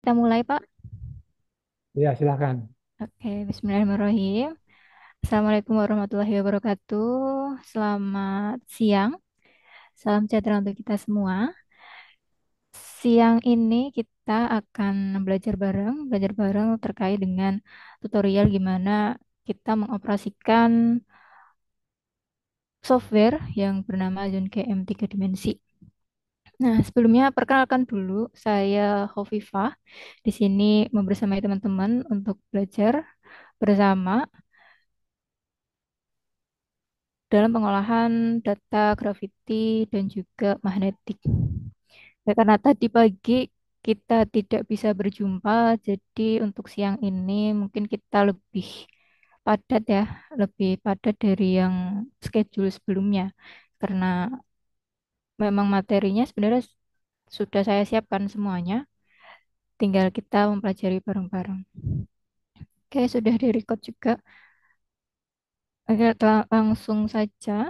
kita mulai, Pak. Ya, silakan. Oke, Bismillahirrahmanirrahim. Assalamualaikum warahmatullahi wabarakatuh. Selamat siang. Salam sejahtera untuk kita semua. Siang ini kita akan belajar bareng terkait dengan tutorial gimana kita mengoperasikan software yang bernama ZoneGM 3 Dimensi. Nah, sebelumnya perkenalkan dulu, saya Hovifah. Di sini membersamai teman-teman untuk belajar bersama dalam pengolahan data gravity dan juga magnetik. Ya, karena tadi pagi kita tidak bisa berjumpa, jadi untuk siang ini mungkin kita lebih padat ya, lebih padat dari yang schedule sebelumnya. Karena memang materinya sebenarnya sudah saya siapkan semuanya, tinggal kita mempelajari bareng-bareng. Oke, sudah di-record juga. Oke, langsung saja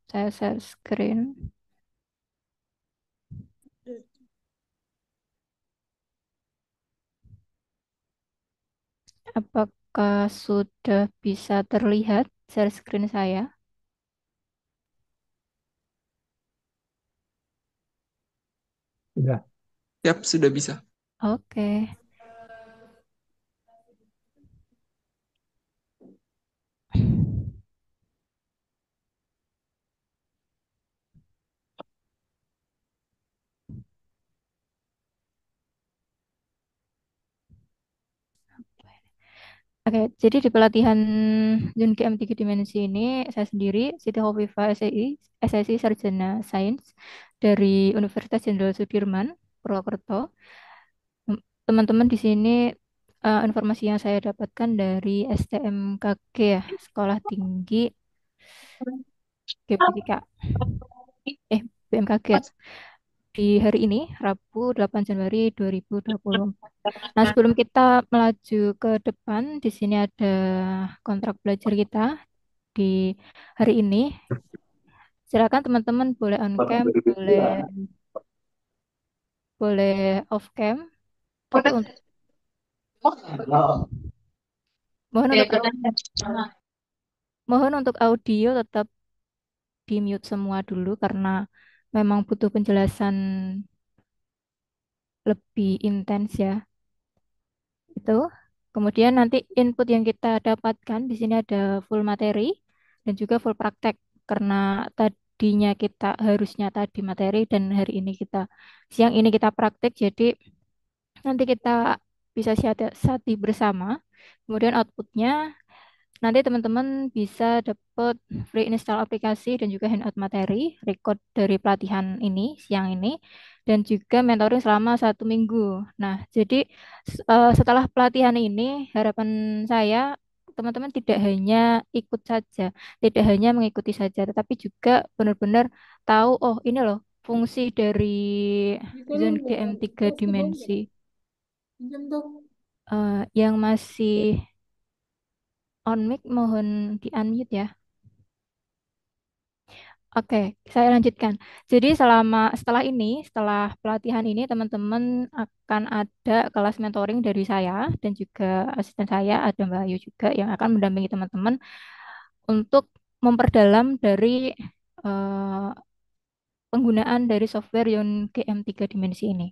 saya share screen. Apakah sudah bisa terlihat share screen saya? Sudah. Yap, sudah bisa. Oke. Oke, jadi di pelatihan Zone GM 3 Dimensi ini, saya sendiri, Siti Hovifah SSI Sarjana Sains dari Universitas Jenderal Sudirman, Purwokerto. Teman-teman di sini informasi yang saya dapatkan dari STMKG ya, Sekolah Tinggi GPK, BMKG ya, di hari ini, Rabu 8 Januari 2024. Nah, sebelum kita melaju ke depan, di sini ada kontrak belajar kita di hari ini. Silakan teman-teman boleh on cam, boleh off cam, tapi mohon untuk mohon untuk audio tetap di mute semua dulu karena memang butuh penjelasan lebih intens ya. Itu. Kemudian nanti input yang kita dapatkan di sini ada full materi dan juga full praktek karena tadinya kita harusnya tadi materi dan hari ini kita siang ini kita praktek jadi nanti kita bisa siasati bersama. Kemudian outputnya nanti teman-teman bisa dapat free install aplikasi dan juga handout materi, record dari pelatihan ini, siang ini, dan juga mentoring selama 1 minggu. Nah, jadi setelah pelatihan ini, harapan saya teman-teman tidak hanya ikut saja, tidak hanya mengikuti saja, tetapi juga benar-benar tahu, oh ini loh fungsi dari Zone GM 3 dimensi yang masih on mic mohon di unmute ya. Oke, saya lanjutkan. Jadi setelah ini, setelah pelatihan ini, teman-teman akan ada kelas mentoring dari saya dan juga asisten saya, ada Mbak Ayu juga yang akan mendampingi teman-teman untuk memperdalam dari eh, penggunaan dari software Yon GM 3 Dimensi ini.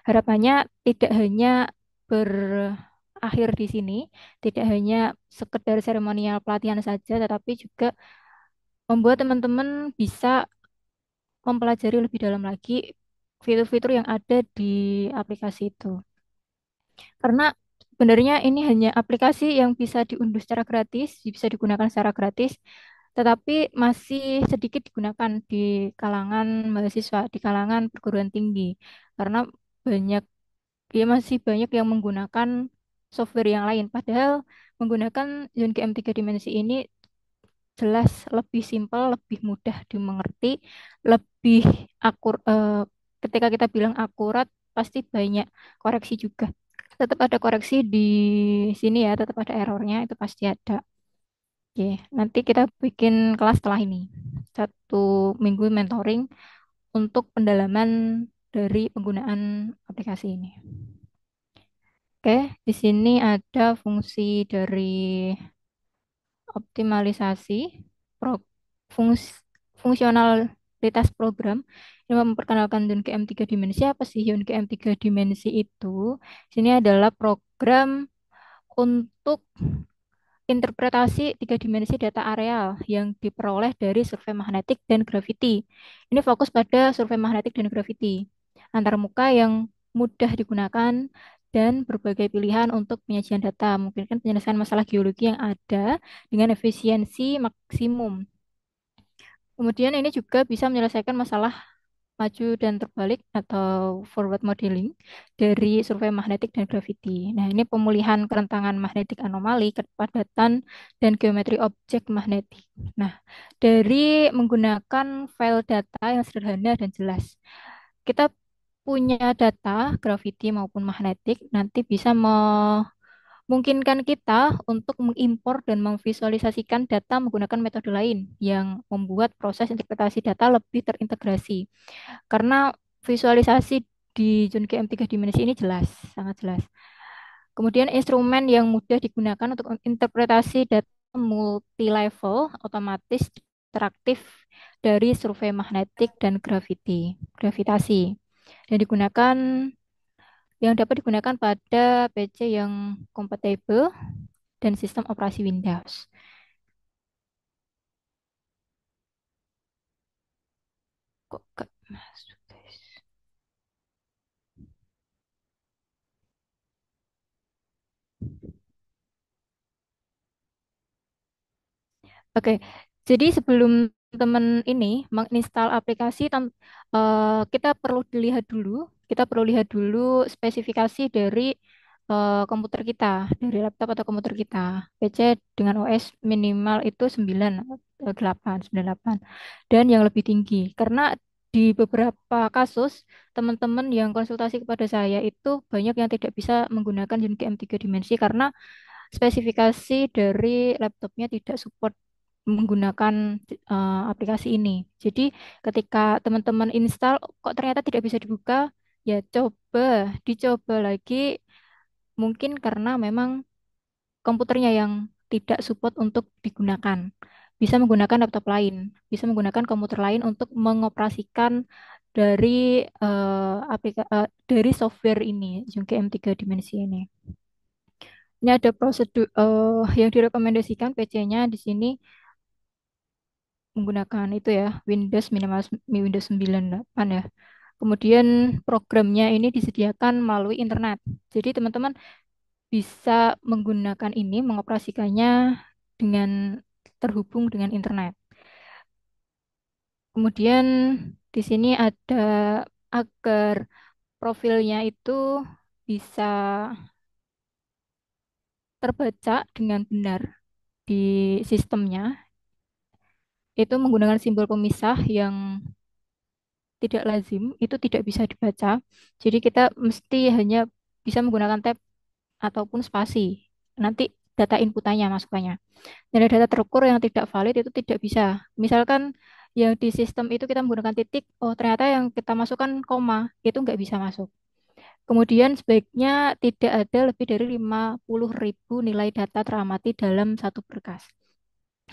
Harapannya tidak hanya berakhir di sini, tidak hanya sekedar seremonial pelatihan saja, tetapi juga membuat teman-teman bisa mempelajari lebih dalam lagi fitur-fitur yang ada di aplikasi itu. Karena sebenarnya ini hanya aplikasi yang bisa diunduh secara gratis, bisa digunakan secara gratis, tetapi masih sedikit digunakan di kalangan mahasiswa, di kalangan perguruan tinggi. Karena banyak, ya masih banyak yang menggunakan software yang lain. Padahal menggunakan Zone GM 3 Dimensi ini jelas lebih simpel, lebih mudah dimengerti, lebih ketika kita bilang akurat pasti banyak koreksi juga. Tetap ada koreksi di sini ya, tetap ada errornya itu pasti ada. Oke, nanti kita bikin kelas setelah ini. 1 minggu mentoring untuk pendalaman dari penggunaan aplikasi ini. Oke, di sini ada fungsi dari optimalisasi pro, fungs- fungsionalitas program yang memperkenalkan Yun tiga dimensi. Apa sih Yun tiga dimensi itu? Sini adalah program untuk interpretasi tiga dimensi data areal yang diperoleh dari survei magnetik dan graviti. Ini fokus pada survei magnetik dan graviti antar muka yang mudah digunakan dan berbagai pilihan untuk penyajian data, memungkinkan penyelesaian masalah geologi yang ada dengan efisiensi maksimum. Kemudian ini juga bisa menyelesaikan masalah maju dan terbalik atau forward modeling dari survei magnetik dan graviti. Nah, ini pemulihan kerentangan magnetik anomali, kepadatan, dan geometri objek magnetik. Nah, dari menggunakan file data yang sederhana dan jelas, kita punya data graviti maupun magnetik nanti bisa memungkinkan kita untuk mengimpor dan memvisualisasikan data menggunakan metode lain yang membuat proses interpretasi data lebih terintegrasi. Karena visualisasi di Zone GM3 dimensi ini jelas, sangat jelas. Kemudian instrumen yang mudah digunakan untuk interpretasi data multi level otomatis interaktif dari survei magnetik dan gravitasi dan digunakan yang dapat digunakan pada PC yang kompatibel dan sistem operasi Windows. Kok gak masuk, guys? Oke, jadi sebelum teman ini menginstal aplikasi, kita perlu dilihat dulu, kita perlu lihat dulu spesifikasi dari komputer kita, dari laptop atau komputer kita. PC dengan OS minimal itu 9, 8, 98, dan yang lebih tinggi. Karena di beberapa kasus, teman-teman yang konsultasi kepada saya itu banyak yang tidak bisa menggunakan GM 3 dimensi karena spesifikasi dari laptopnya tidak support menggunakan aplikasi ini. Jadi ketika teman-teman install kok ternyata tidak bisa dibuka, ya dicoba lagi. Mungkin karena memang komputernya yang tidak support untuk digunakan. Bisa menggunakan laptop lain, bisa menggunakan komputer lain untuk mengoperasikan dari dari software ini, Zoom GM3 dimensi ini. Ini ada prosedur yang direkomendasikan PC-nya di sini menggunakan itu ya, Windows minimal Windows 98 ya. Kemudian programnya ini disediakan melalui internet. Jadi teman-teman bisa menggunakan ini, mengoperasikannya dengan terhubung dengan internet. Kemudian di sini ada agar profilnya itu bisa terbaca dengan benar di sistemnya, itu menggunakan simbol pemisah yang tidak lazim, itu tidak bisa dibaca. Jadi kita mesti hanya bisa menggunakan tab ataupun spasi. Nanti data inputannya masukannya. Nilai data terukur yang tidak valid itu tidak bisa. Misalkan yang di sistem itu kita menggunakan titik, oh ternyata yang kita masukkan koma, itu nggak bisa masuk. Kemudian sebaiknya tidak ada lebih dari 50.000 nilai data teramati dalam satu berkas.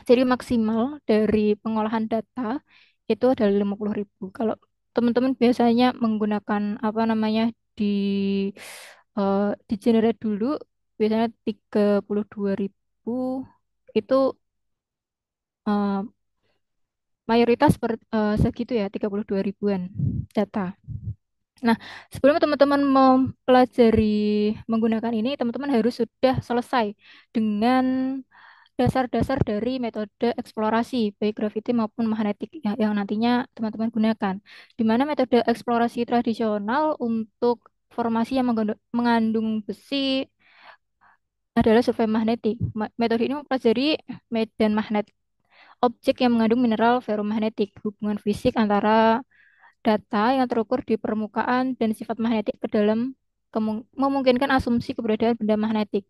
Jadi maksimal dari pengolahan data itu adalah 50.000. Kalau teman-teman biasanya menggunakan apa namanya di di generate dulu, biasanya 32.000 itu eh, mayoritas segitu ya, 32 ribuan data. Nah, sebelum teman-teman mempelajari menggunakan ini, teman-teman harus sudah selesai dengan dasar-dasar dari metode eksplorasi, baik graviti maupun magnetik yang nantinya teman-teman gunakan. Di mana metode eksplorasi tradisional untuk formasi yang mengandung besi adalah survei magnetik. Metode ini mempelajari medan magnet objek yang mengandung mineral ferromagnetik, hubungan fisik antara data yang terukur di permukaan dan sifat magnetik ke dalam memungkinkan asumsi keberadaan benda magnetik.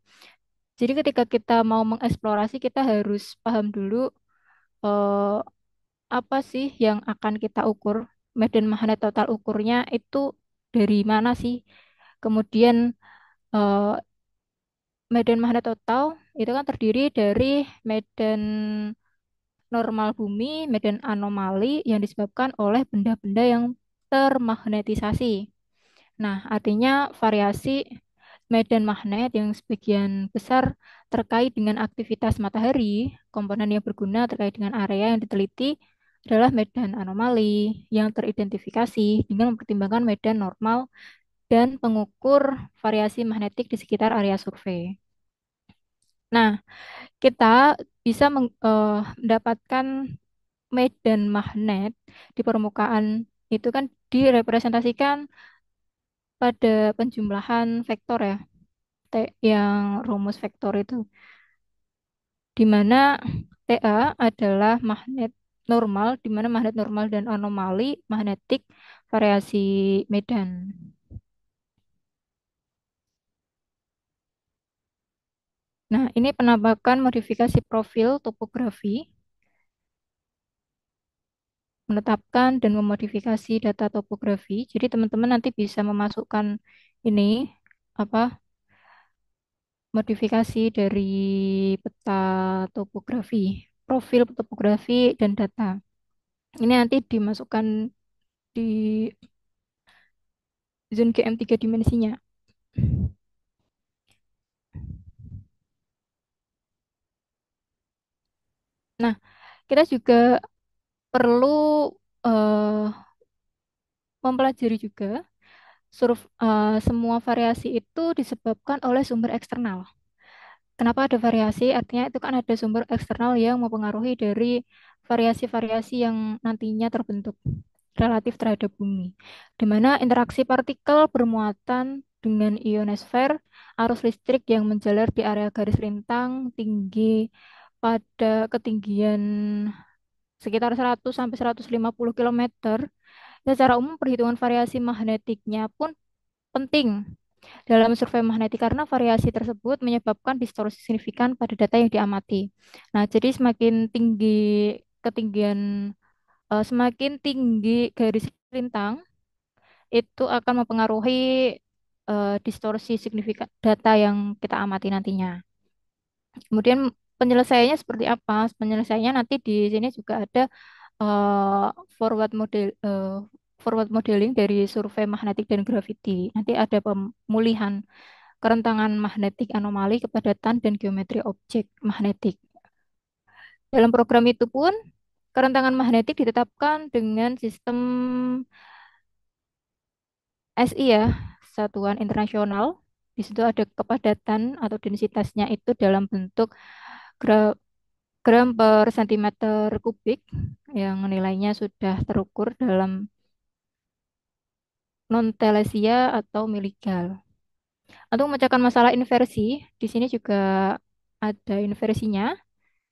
Jadi ketika kita mau mengeksplorasi, kita harus paham dulu eh, apa sih yang akan kita ukur. Medan magnet total ukurnya itu dari mana sih? Kemudian medan magnet total itu kan terdiri dari medan normal bumi, medan anomali yang disebabkan oleh benda-benda yang termagnetisasi. Nah, artinya variasi medan magnet yang sebagian besar terkait dengan aktivitas matahari, komponen yang berguna terkait dengan area yang diteliti adalah medan anomali yang teridentifikasi dengan mempertimbangkan medan normal dan pengukur variasi magnetik di sekitar area survei. Nah, kita bisa mendapatkan medan magnet di permukaan itu kan direpresentasikan pada penjumlahan vektor ya, yang rumus vektor itu, di mana TA adalah magnet normal, di mana magnet normal dan anomali magnetik variasi medan. Nah, ini penampakan modifikasi profil topografi, menetapkan dan memodifikasi data topografi. Jadi teman-teman nanti bisa memasukkan ini apa modifikasi dari peta topografi, profil topografi dan data. Ini nanti dimasukkan di zone GM 3 dimensinya. Nah, kita juga perlu eh, mempelajari juga semua variasi itu disebabkan oleh sumber eksternal. Kenapa ada variasi? Artinya itu kan ada sumber eksternal yang mempengaruhi dari variasi-variasi yang nantinya terbentuk relatif terhadap bumi, di mana interaksi partikel bermuatan dengan ionosfer, arus listrik yang menjalar di area garis lintang tinggi pada ketinggian sekitar 100 sampai 150 km. Secara umum perhitungan variasi magnetiknya pun penting dalam survei magnetik karena variasi tersebut menyebabkan distorsi signifikan pada data yang diamati. Nah, jadi semakin tinggi ketinggian semakin tinggi garis lintang itu akan mempengaruhi distorsi signifikan data yang kita amati nantinya. Kemudian penyelesaiannya seperti apa? Penyelesaiannya nanti di sini juga ada eh, forward model forward modeling dari survei magnetik dan graviti. Nanti ada pemulihan kerentangan magnetik anomali, kepadatan, dan geometri objek magnetik. Dalam program itu pun, kerentangan magnetik ditetapkan dengan sistem SI ya, Satuan Internasional. Di situ ada kepadatan atau densitasnya itu dalam bentuk gra- gram per sentimeter kubik yang nilainya sudah terukur dalam non-telesia atau miligal. Untuk memecahkan masalah inversi, di sini juga ada inversinya.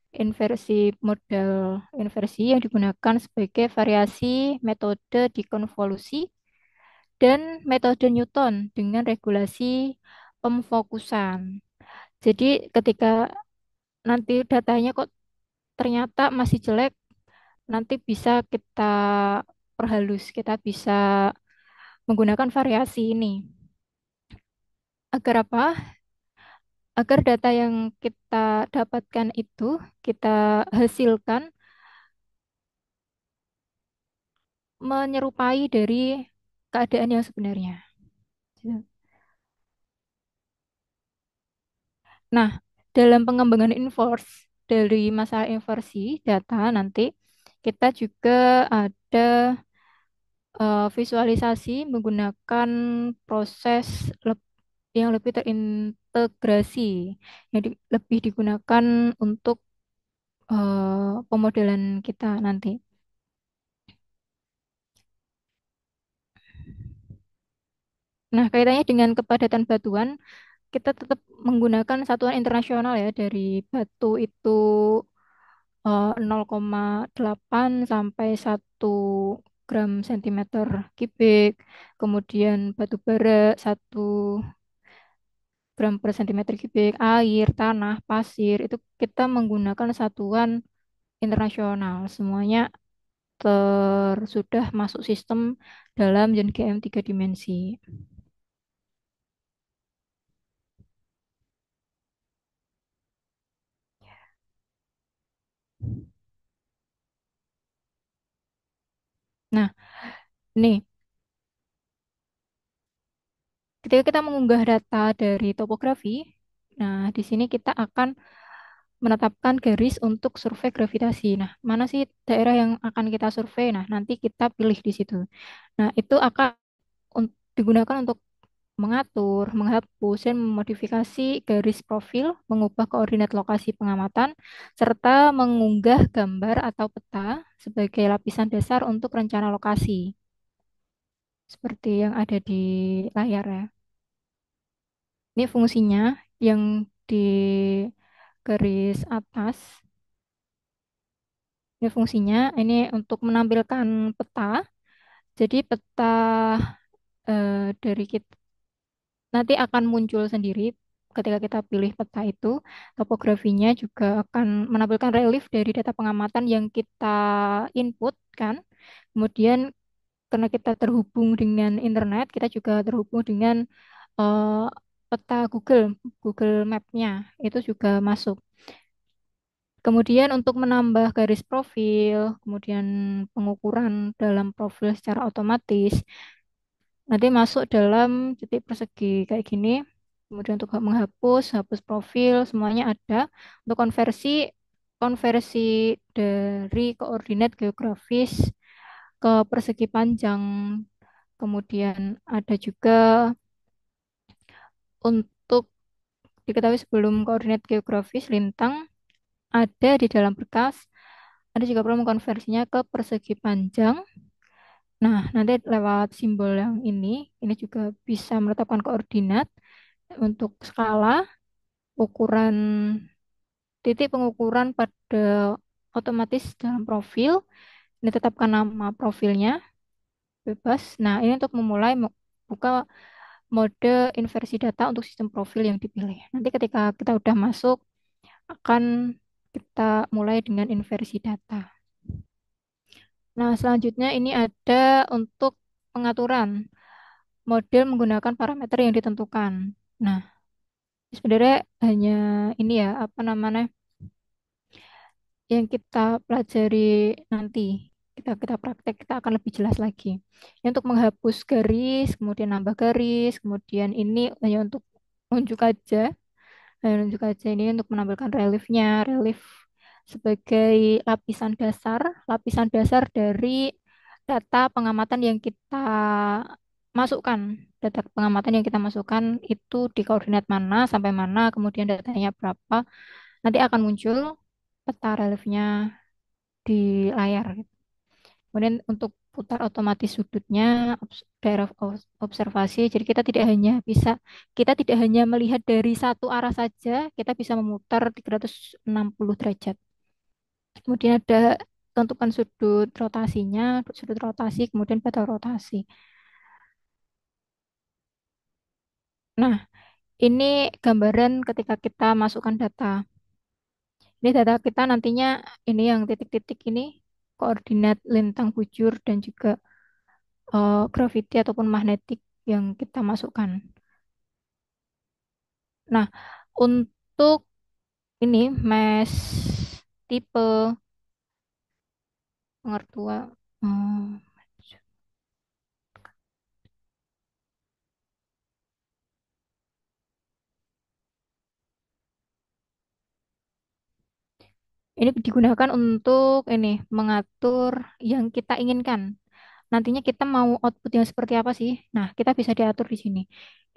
Inversi model inversi yang digunakan sebagai variasi metode dikonvolusi dan metode Newton dengan regulasi pemfokusan. Jadi ketika nanti datanya kok ternyata masih jelek, nanti bisa kita perhalus, kita bisa menggunakan variasi ini. Agar apa? Agar data yang kita dapatkan itu kita hasilkan menyerupai dari keadaan yang sebenarnya. Gitu. Nah, dalam pengembangan inverse dari masalah inversi data nanti kita juga ada visualisasi menggunakan proses yang lebih terintegrasi yang lebih digunakan untuk pemodelan kita nanti. Nah, kaitannya dengan kepadatan batuan, kita tetap menggunakan satuan internasional ya dari batu itu 0,8 sampai 1 gram sentimeter kubik. Kemudian batu bara 1 gram per sentimeter kubik, air, tanah, pasir, itu kita menggunakan satuan internasional. Semuanya sudah masuk sistem dalam JNGM 3 dimensi. Nah, nih, ketika kita mengunggah data dari topografi, nah di sini kita akan menetapkan garis untuk survei gravitasi. Nah, mana sih daerah yang akan kita survei? Nah, nanti kita pilih di situ. Nah, itu akan digunakan untuk mengatur, menghapus, dan memodifikasi garis profil, mengubah koordinat lokasi pengamatan, serta mengunggah gambar atau peta sebagai lapisan dasar untuk rencana lokasi, seperti yang ada di layar ya. Ini fungsinya yang di garis atas. Ini fungsinya, ini untuk menampilkan peta. Jadi peta dari kita nanti akan muncul sendiri ketika kita pilih peta itu. Topografinya juga akan menampilkan relief dari data pengamatan yang kita input kan. Kemudian karena kita terhubung dengan internet, kita juga terhubung dengan eh, peta Google Map-nya itu juga masuk. Kemudian untuk menambah garis profil, kemudian pengukuran dalam profil secara otomatis, nanti masuk dalam titik persegi kayak gini. Kemudian untuk menghapus, hapus profil, semuanya ada. Untuk konversi, konversi dari koordinat geografis ke persegi panjang. Kemudian ada juga untuk diketahui sebelum koordinat geografis lintang ada di dalam berkas. Ada juga perlu mengkonversinya ke persegi panjang. Nah, nanti lewat simbol yang ini juga bisa menetapkan koordinat untuk skala, ukuran titik pengukuran pada otomatis dalam profil. Ini tetapkan nama profilnya bebas. Nah, ini untuk memulai buka mode inversi data untuk sistem profil yang dipilih. Nanti ketika kita udah masuk, akan kita mulai dengan inversi data. Nah, selanjutnya ini ada untuk pengaturan model menggunakan parameter yang ditentukan. Nah, sebenarnya hanya ini ya, apa namanya, yang kita pelajari nanti. Kita praktek, kita akan lebih jelas lagi. Ini untuk menghapus garis, kemudian nambah garis, kemudian ini hanya untuk unjuk aja. Nunjuk aja ini untuk menampilkan reliefnya, relief sebagai lapisan dasar dari data pengamatan yang kita masukkan. Data pengamatan yang kita masukkan itu di koordinat mana sampai mana, kemudian datanya berapa, nanti akan muncul peta reliefnya di layar gitu. Kemudian untuk putar otomatis sudutnya, daerah observasi. Jadi kita tidak hanya melihat dari satu arah saja, kita bisa memutar 360 derajat. Kemudian ada tentukan sudut rotasinya, sudut rotasi, kemudian peta rotasi. Nah, ini gambaran ketika kita masukkan data. Ini data kita nantinya ini yang titik-titik ini koordinat lintang bujur dan juga gravity ataupun magnetik yang kita masukkan. Nah, untuk ini mesh tipe pengertua, hmm, ini digunakan untuk ini mengatur yang kita inginkan. Nantinya kita mau output yang seperti apa sih? Nah, kita bisa diatur di sini.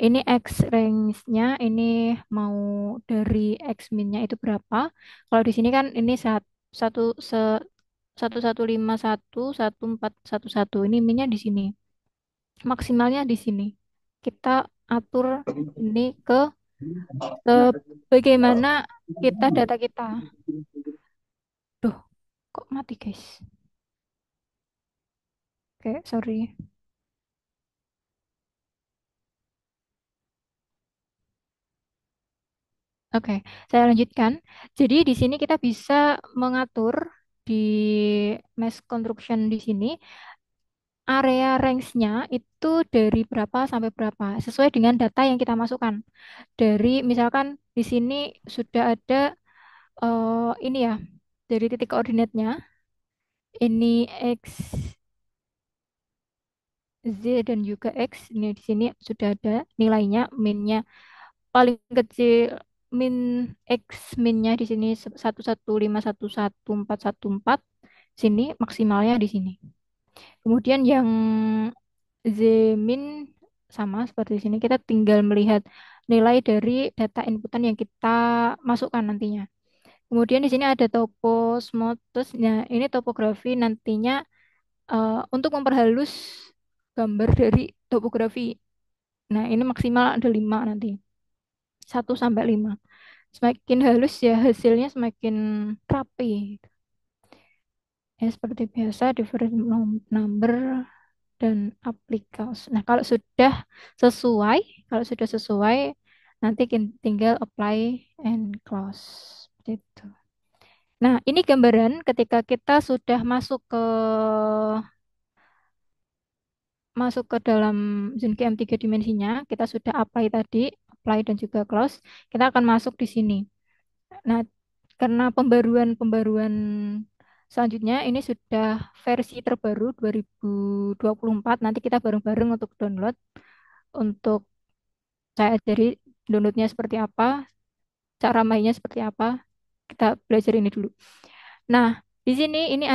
Ini X range-nya, ini mau dari X min-nya itu berapa? Kalau di sini kan ini satu se 1151 1411. Ini minnya di sini. Maksimalnya di sini. Kita atur ini ke bagaimana kita data kita. Duh, kok mati guys? Oke, sorry. Oke, saya lanjutkan. Jadi di sini kita bisa mengatur di mesh construction di sini area range-nya itu dari berapa sampai berapa sesuai dengan data yang kita masukkan. Dari misalkan di sini sudah ada ini ya dari titik koordinatnya ini X Z dan juga X. Ini di sini sudah ada nilainya, minnya paling kecil, min X minnya di sini 115111414. Sini maksimalnya di sini. Kemudian yang Z min sama seperti di sini, kita tinggal melihat nilai dari data inputan yang kita masukkan nantinya. Kemudian di sini ada topo smoothness. Nah, ini topografi nantinya untuk memperhalus gambar dari topografi. Nah, ini maksimal ada 5 nanti. 1 sampai 5. Semakin halus ya hasilnya semakin rapi. Ya, seperti biasa, different number dan application. Nah, sesuai, kalau sudah sesuai, nanti tinggal apply and close. Seperti itu. Nah, ini gambaran ketika kita sudah masuk ke dalam zone QM 3 dimensinya, kita sudah apply tadi, apply dan juga close, kita akan masuk di sini. Nah, karena pembaruan-pembaruan selanjutnya ini sudah versi terbaru 2024, nanti kita bareng-bareng untuk download, untuk saya ajari downloadnya seperti apa, cara mainnya seperti apa, kita belajar ini dulu. Nah, di sini ini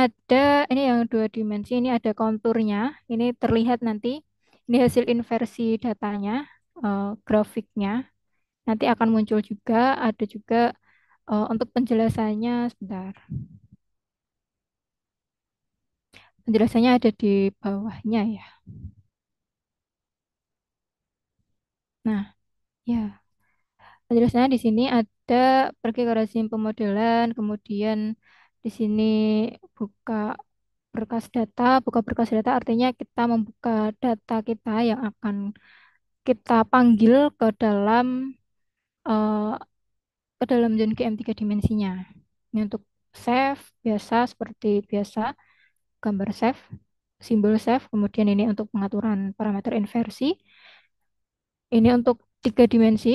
yang 2 dimensi, ini ada konturnya, ini terlihat nanti, ini hasil inversi datanya, grafiknya, nanti akan muncul juga, ada juga untuk penjelasannya sebentar. Penjelasannya ada di bawahnya ya. Nah, ya, penjelasannya di sini ada pergi ke rezim pemodelan, kemudian di sini buka buka berkas data artinya kita membuka data kita yang akan kita panggil eh, ke dalam zone GM 3 dimensinya. Ini untuk save biasa seperti biasa, gambar save, simbol save, kemudian ini untuk pengaturan parameter inversi. Ini untuk 3 dimensi,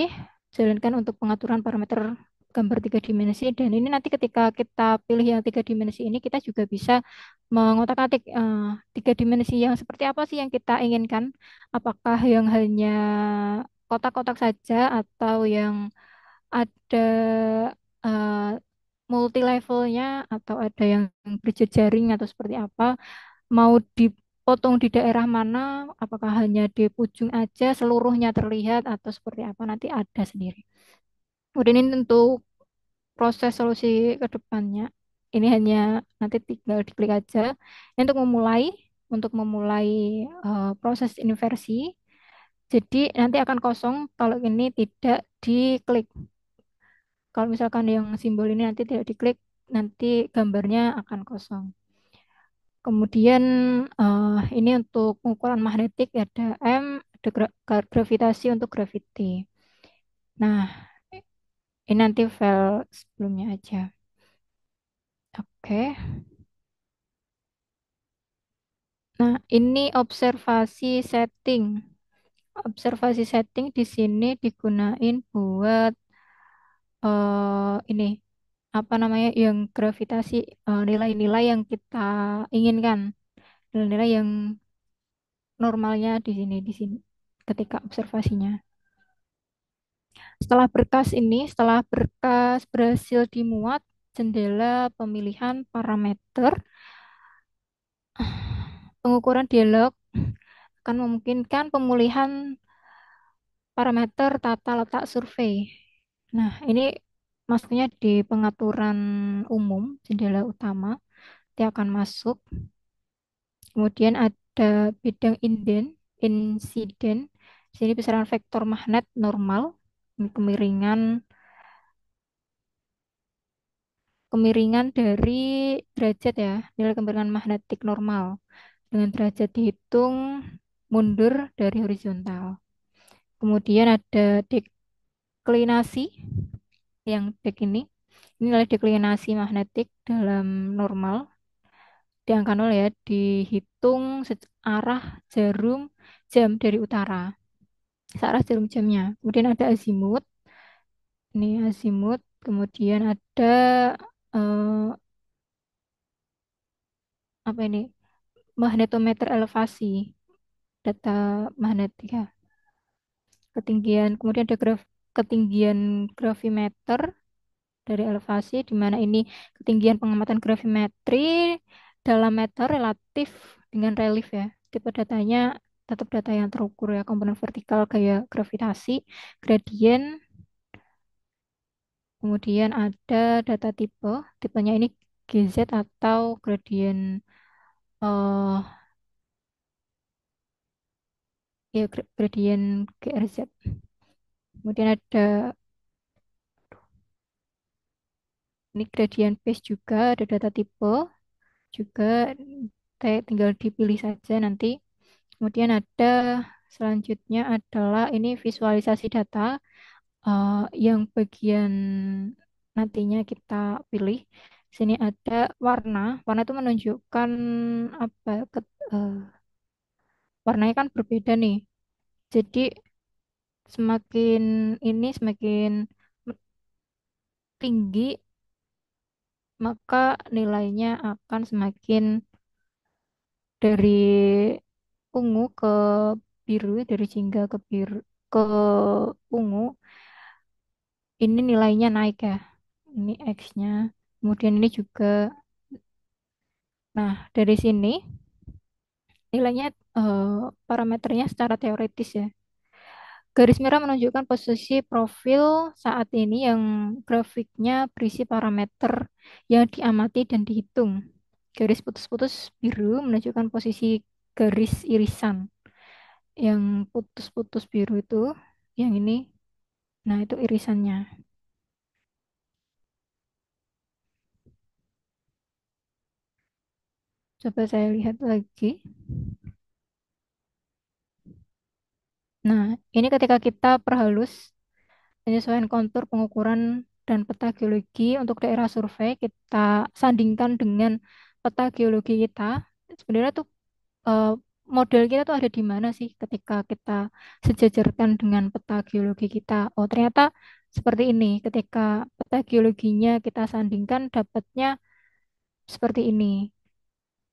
jalankan untuk pengaturan parameter gambar 3 dimensi. Dan ini nanti ketika kita pilih yang 3 dimensi ini, kita juga bisa mengotak-atik 3 dimensi yang seperti apa sih yang kita inginkan. Apakah yang hanya kotak-kotak saja atau yang ada eh, multi levelnya atau ada yang berjejaring atau seperti apa, mau dipotong di daerah mana, apakah hanya di ujung aja seluruhnya terlihat atau seperti apa, nanti ada sendiri. Kemudian ini untuk proses solusi ke depannya, ini hanya nanti tinggal diklik aja. Ini untuk memulai proses inversi. Jadi nanti akan kosong kalau ini tidak diklik. Kalau misalkan yang simbol ini nanti tidak diklik, nanti gambarnya akan kosong. Kemudian ini untuk pengukuran magnetik ada M, ada gravitasi untuk gravity. Nah, ini nanti file sebelumnya aja. Oke. Nah, ini observasi setting. Observasi setting di sini digunain buat ini apa namanya yang gravitasi, nilai-nilai yang kita inginkan, nilai-nilai yang normalnya di sini ketika observasinya. Setelah berkas berhasil dimuat, jendela pemilihan parameter pengukuran dialog akan memungkinkan pemulihan parameter tata letak survei. Nah, ini maksudnya di pengaturan umum jendela utama, dia akan masuk. Kemudian ada bidang insiden. Di sini besaran vektor magnet normal, ini kemiringan dari derajat ya, nilai kemiringan magnetik normal dengan derajat dihitung mundur dari horizontal. Kemudian ada deklinasi, yang dek ini nilai deklinasi magnetik dalam normal di angka 0 ya, dihitung arah jarum jam dari utara, searah jarum jamnya. Kemudian ada azimut, ini azimut. Kemudian ada eh, apa ini, magnetometer elevasi. data magnetik ya. Ketinggian, kemudian ada ketinggian gravimeter dari elevasi, di mana ini ketinggian pengamatan gravimetri dalam meter relatif dengan relief ya. Tipe datanya tetap data yang terukur ya, komponen vertikal gaya gravitasi, gradien, kemudian ada data tipe, tipenya ini GZ atau gradien ya gradien GRZ. Kemudian ada ini gradien phase juga, ada data tipe juga, tinggal dipilih saja nanti. Kemudian ada selanjutnya adalah ini visualisasi data yang bagian nantinya kita pilih. Sini ada warna. Warna itu menunjukkan apa? Eh, Warnanya kan berbeda nih. Jadi semakin ini semakin tinggi maka nilainya akan semakin dari ungu ke biru, dari jingga ke biru ke ungu. Ini nilainya naik ya. Ini X-nya. Kemudian ini juga. Nah, dari sini nilainya parameternya secara teoritis ya. Garis merah menunjukkan posisi profil saat ini yang grafiknya berisi parameter yang diamati dan dihitung. Garis putus-putus biru menunjukkan posisi garis irisan. Yang putus-putus biru itu, yang ini, nah itu irisannya. Coba saya lihat lagi. Nah, ini ketika kita perhalus penyesuaian kontur pengukuran dan peta geologi untuk daerah survei, kita sandingkan dengan peta geologi kita. Sebenarnya tuh eh, model kita tuh ada di mana sih ketika kita sejajarkan dengan peta geologi kita. Oh, ternyata seperti ini. Ketika peta geologinya kita sandingkan, dapatnya seperti ini.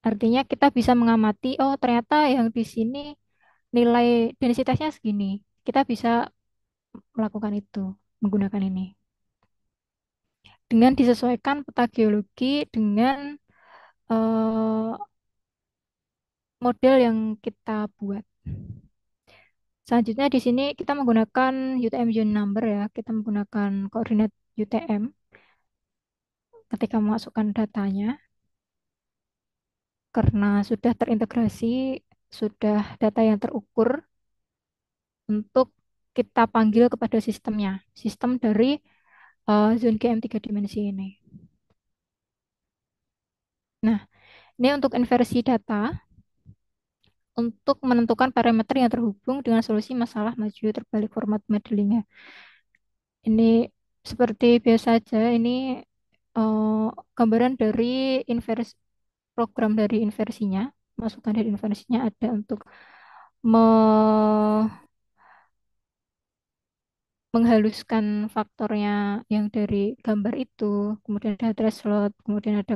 Artinya kita bisa mengamati, oh ternyata yang di sini nilai densitasnya segini. Kita bisa melakukan itu, menggunakan ini. Dengan disesuaikan peta geologi dengan eh, model yang kita buat. Selanjutnya di sini kita menggunakan UTM unit number ya. Kita menggunakan koordinat UTM ketika memasukkan datanya karena sudah terintegrasi, sudah data yang terukur untuk kita panggil kepada sistemnya. Sistem dari zone GM 3 dimensi ini. Nah, ini untuk inversi data untuk menentukan parameter yang terhubung dengan solusi masalah maju terbalik format modelingnya. Ini seperti biasa aja, ini eh, gambaran dari inversi program dari inversinya, masukan dari inversinya ada untuk me- menghaluskan faktornya yang dari gambar itu, kemudian ada trace slot, kemudian ada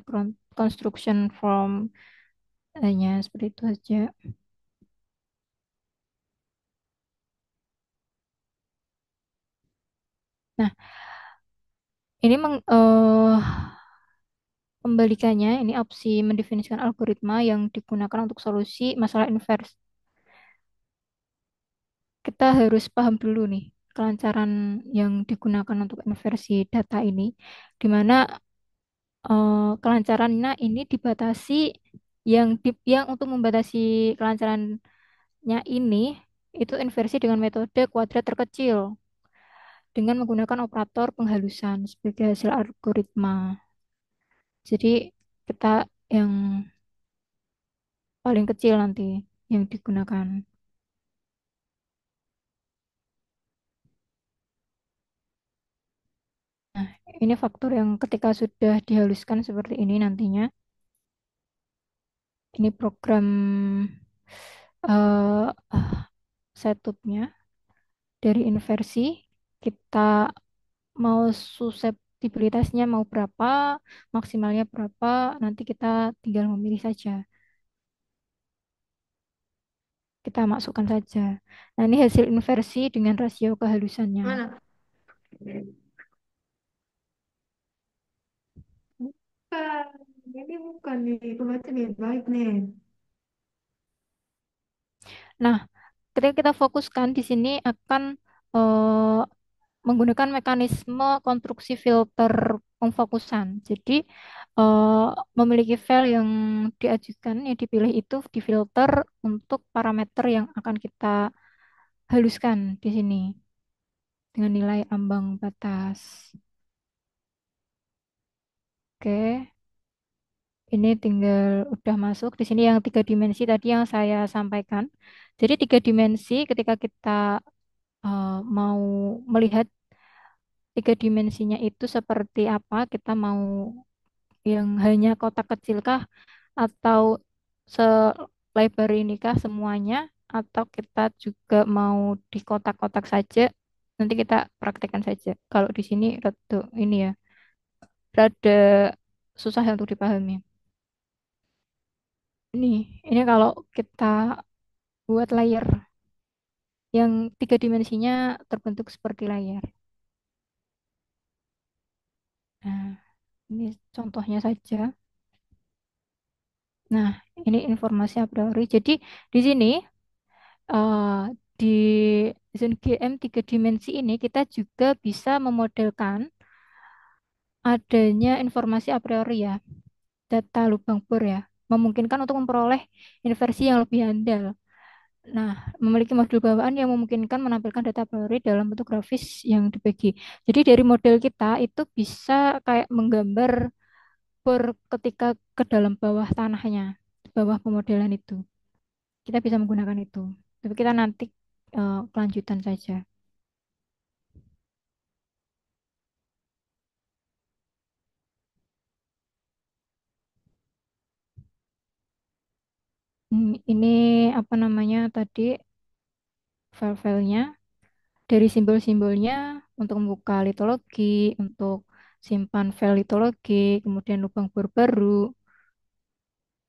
construction form, hanya seperti itu saja. Nah, ini kembalikannya, ini opsi mendefinisikan algoritma yang digunakan untuk solusi masalah invers. Kita harus paham dulu nih kelancaran yang digunakan untuk inversi data ini, di mana kelancarannya ini dibatasi yang untuk membatasi kelancarannya ini itu inversi dengan metode kuadrat terkecil dengan menggunakan operator penghalusan sebagai hasil algoritma. Jadi kita yang paling kecil nanti yang digunakan. Nah, ini faktor yang ketika sudah dihaluskan seperti ini nantinya, ini program eh setupnya dari inversi, kita mau suseptibilitasnya mau berapa, maksimalnya berapa, nanti kita tinggal memilih saja. Kita masukkan saja. Nah, ini hasil inversi dengan rasio kehalusannya. Mana? Bukan. Ini bukan nih. Aku baca baik-baik nih. Nah, ketika kita fokuskan di sini akan eh, menggunakan mekanisme konstruksi filter pemfokusan. Jadi, eh, memiliki file yang diajukan, yang dipilih itu difilter untuk parameter yang akan kita haluskan di sini dengan nilai ambang batas. Oke, ini tinggal udah masuk di sini yang tiga dimensi tadi yang saya sampaikan. Jadi tiga dimensi ketika kita mau melihat tiga dimensinya itu seperti apa, kita mau yang hanya kotak kecil kah atau selebar ini kah semuanya atau kita juga mau di kotak-kotak saja. Nanti kita praktekkan saja. Kalau di sini rada ini ya, rada susah untuk dipahami. Ini kalau kita buat layer yang tiga dimensinya terbentuk seperti layar. Nah, ini contohnya saja. Nah, ini informasi a priori. Jadi di sini di zone GM tiga dimensi ini kita juga bisa memodelkan adanya informasi a priori ya, data lubang bor ya, memungkinkan untuk memperoleh inversi yang lebih handal. Nah, memiliki modul bawaan yang memungkinkan menampilkan data a priori dalam bentuk grafis yang dibagi. Jadi dari model kita itu bisa kayak menggambar bor ketika ke dalam bawah tanahnya, bawah pemodelan itu. Kita bisa menggunakan itu. Tapi kita nanti kelanjutan saja. Ini apa namanya tadi file-filenya dari simbol-simbolnya untuk membuka litologi, untuk simpan file litologi, kemudian lubang bor baru,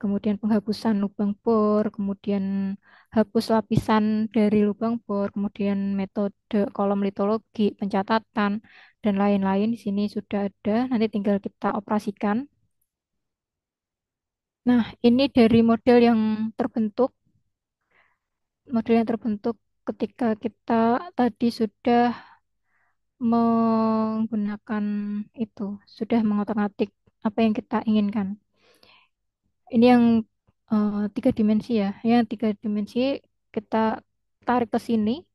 kemudian penghapusan lubang bor, kemudian hapus lapisan dari lubang bor, kemudian metode kolom litologi, pencatatan, dan lain-lain di sini sudah ada. Nanti tinggal kita operasikan. Nah, ini dari model yang terbentuk ketika kita tadi sudah menggunakan itu, sudah mengotak-atik apa yang kita inginkan. Ini yang tiga dimensi ya, yang tiga dimensi kita tarik ke sini.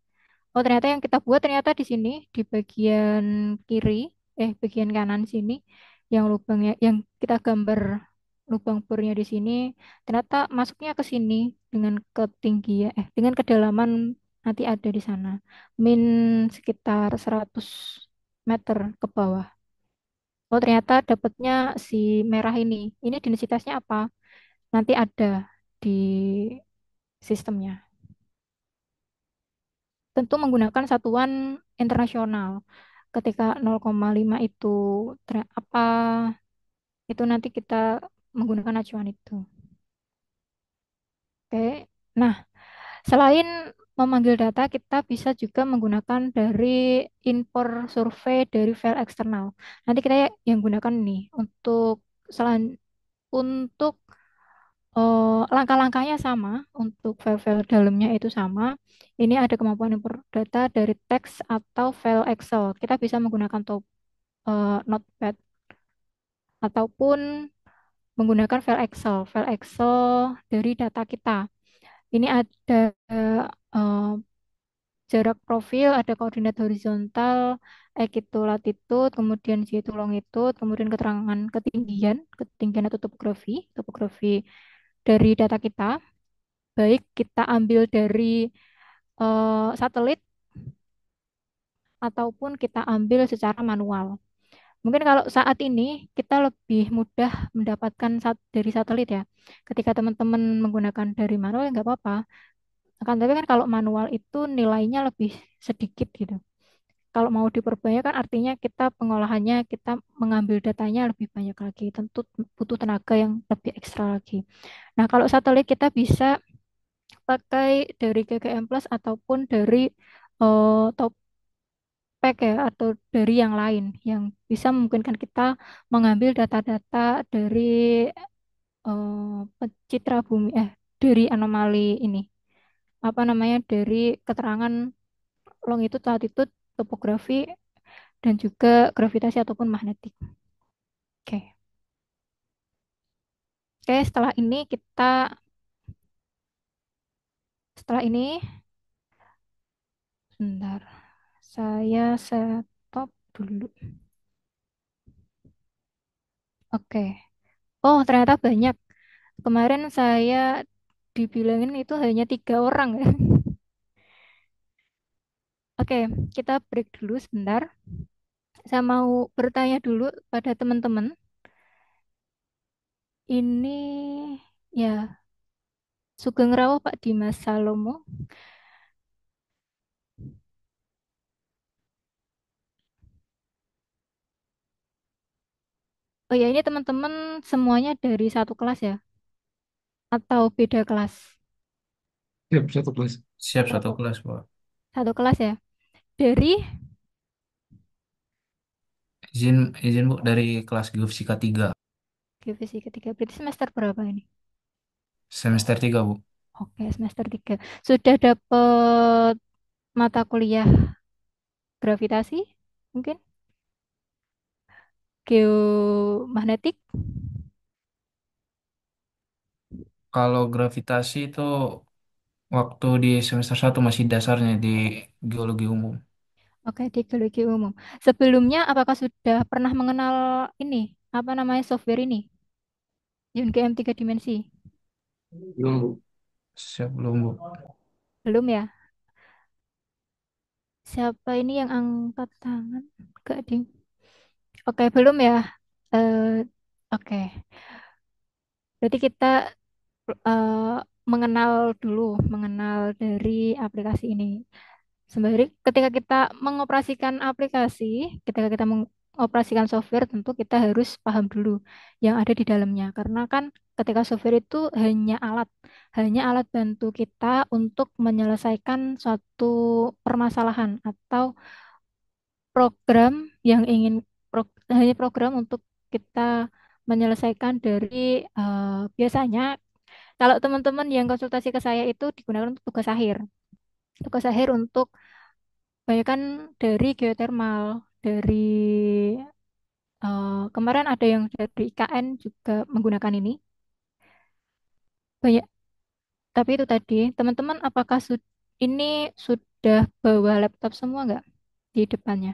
Oh, ternyata yang kita buat ternyata di sini di bagian kiri, bagian kanan sini, yang lubangnya, yang kita gambar lubang bornya di sini, ternyata masuknya ke sini dengan ketinggian, dengan kedalaman nanti ada di sana, min sekitar 100 meter ke bawah. Oh, ternyata dapatnya si merah ini. Ini densitasnya apa? Nanti ada di sistemnya. Tentu menggunakan satuan internasional. Ketika 0,5 itu apa itu nanti kita menggunakan acuan itu. Oke. Nah, selain memanggil data, kita bisa juga menggunakan dari import survei dari file eksternal. Nanti kita yang gunakan nih untuk untuk langkah-langkahnya sama, untuk file-file dalamnya itu sama. Ini ada kemampuan import data dari teks atau file Excel. Kita bisa menggunakan Notepad ataupun menggunakan file Excel. File Excel dari data kita. Ini ada eh, jarak profil, ada koordinat horizontal, X itu latitude, kemudian Y itu longitude, kemudian keterangan ketinggian atau topografi dari data kita. Baik kita ambil dari satelit ataupun kita ambil secara manual. Mungkin kalau saat ini kita lebih mudah mendapatkan dari satelit ya. Ketika teman-teman menggunakan dari manual ya nggak apa-apa. Akan tapi kan kalau manual itu nilainya lebih sedikit gitu. Kalau mau diperbanyak kan artinya kita pengolahannya, kita mengambil datanya lebih banyak lagi. Tentu butuh tenaga yang lebih ekstra lagi. Nah, kalau satelit kita bisa pakai dari GGM Plus ataupun dari Topek ya, atau dari yang lain yang bisa memungkinkan kita mengambil data-data dari pencitra bumi, dari anomali ini. Apa namanya, dari keterangan longitude, latitude, topografi, dan juga gravitasi ataupun magnetik. Oke. Oke, setelah ini, bentar, saya stop dulu. Oke. Oh, ternyata banyak. Kemarin saya dibilangin itu hanya 3 orang ya. Oke, kita break dulu sebentar. Saya mau bertanya dulu pada teman-teman. Ini ya, Sugeng Rawoh Pak Dimas Salomo. Oh ya, ini teman-teman semuanya dari satu kelas ya? Atau beda kelas? Siap, satu kelas. Siap satu Satu, kelas, Pak. satu kelas ya? Dari Izin, izin Bu, dari kelas Geofisika 3, Geofisika ketiga. Berarti semester berapa ini? semester 3, Bu. Oke, semester 3. Sudah dapat mata kuliah gravitasi? Mungkin? Geomagnetik? Kalau gravitasi itu waktu di semester 1 masih dasarnya di geologi umum. Oke, di geologi umum. Sebelumnya, apakah sudah pernah mengenal ini? Apa namanya software ini? UNGM 3 dimensi? Belum, Bu. Siap belum, Bu? Belum ya? Siapa ini yang angkat tangan? Gak ding. Oke, belum ya? Eh, oke. Berarti kita eh, mengenal dari aplikasi ini. Sembari ketika kita mengoperasikan aplikasi, ketika kita mengoperasikan software, tentu kita harus paham dulu yang ada di dalamnya. Karena kan ketika software itu hanya alat bantu kita untuk menyelesaikan suatu permasalahan atau program yang hanya program untuk kita menyelesaikan dari biasanya kalau teman-teman yang konsultasi ke saya itu digunakan untuk tugas akhir. Tugas akhir untuk kebanyakan dari geothermal, dari kemarin ada yang dari IKN juga menggunakan ini. Banyak, tapi itu tadi, teman-teman apakah ini sudah bawa laptop semua nggak di depannya?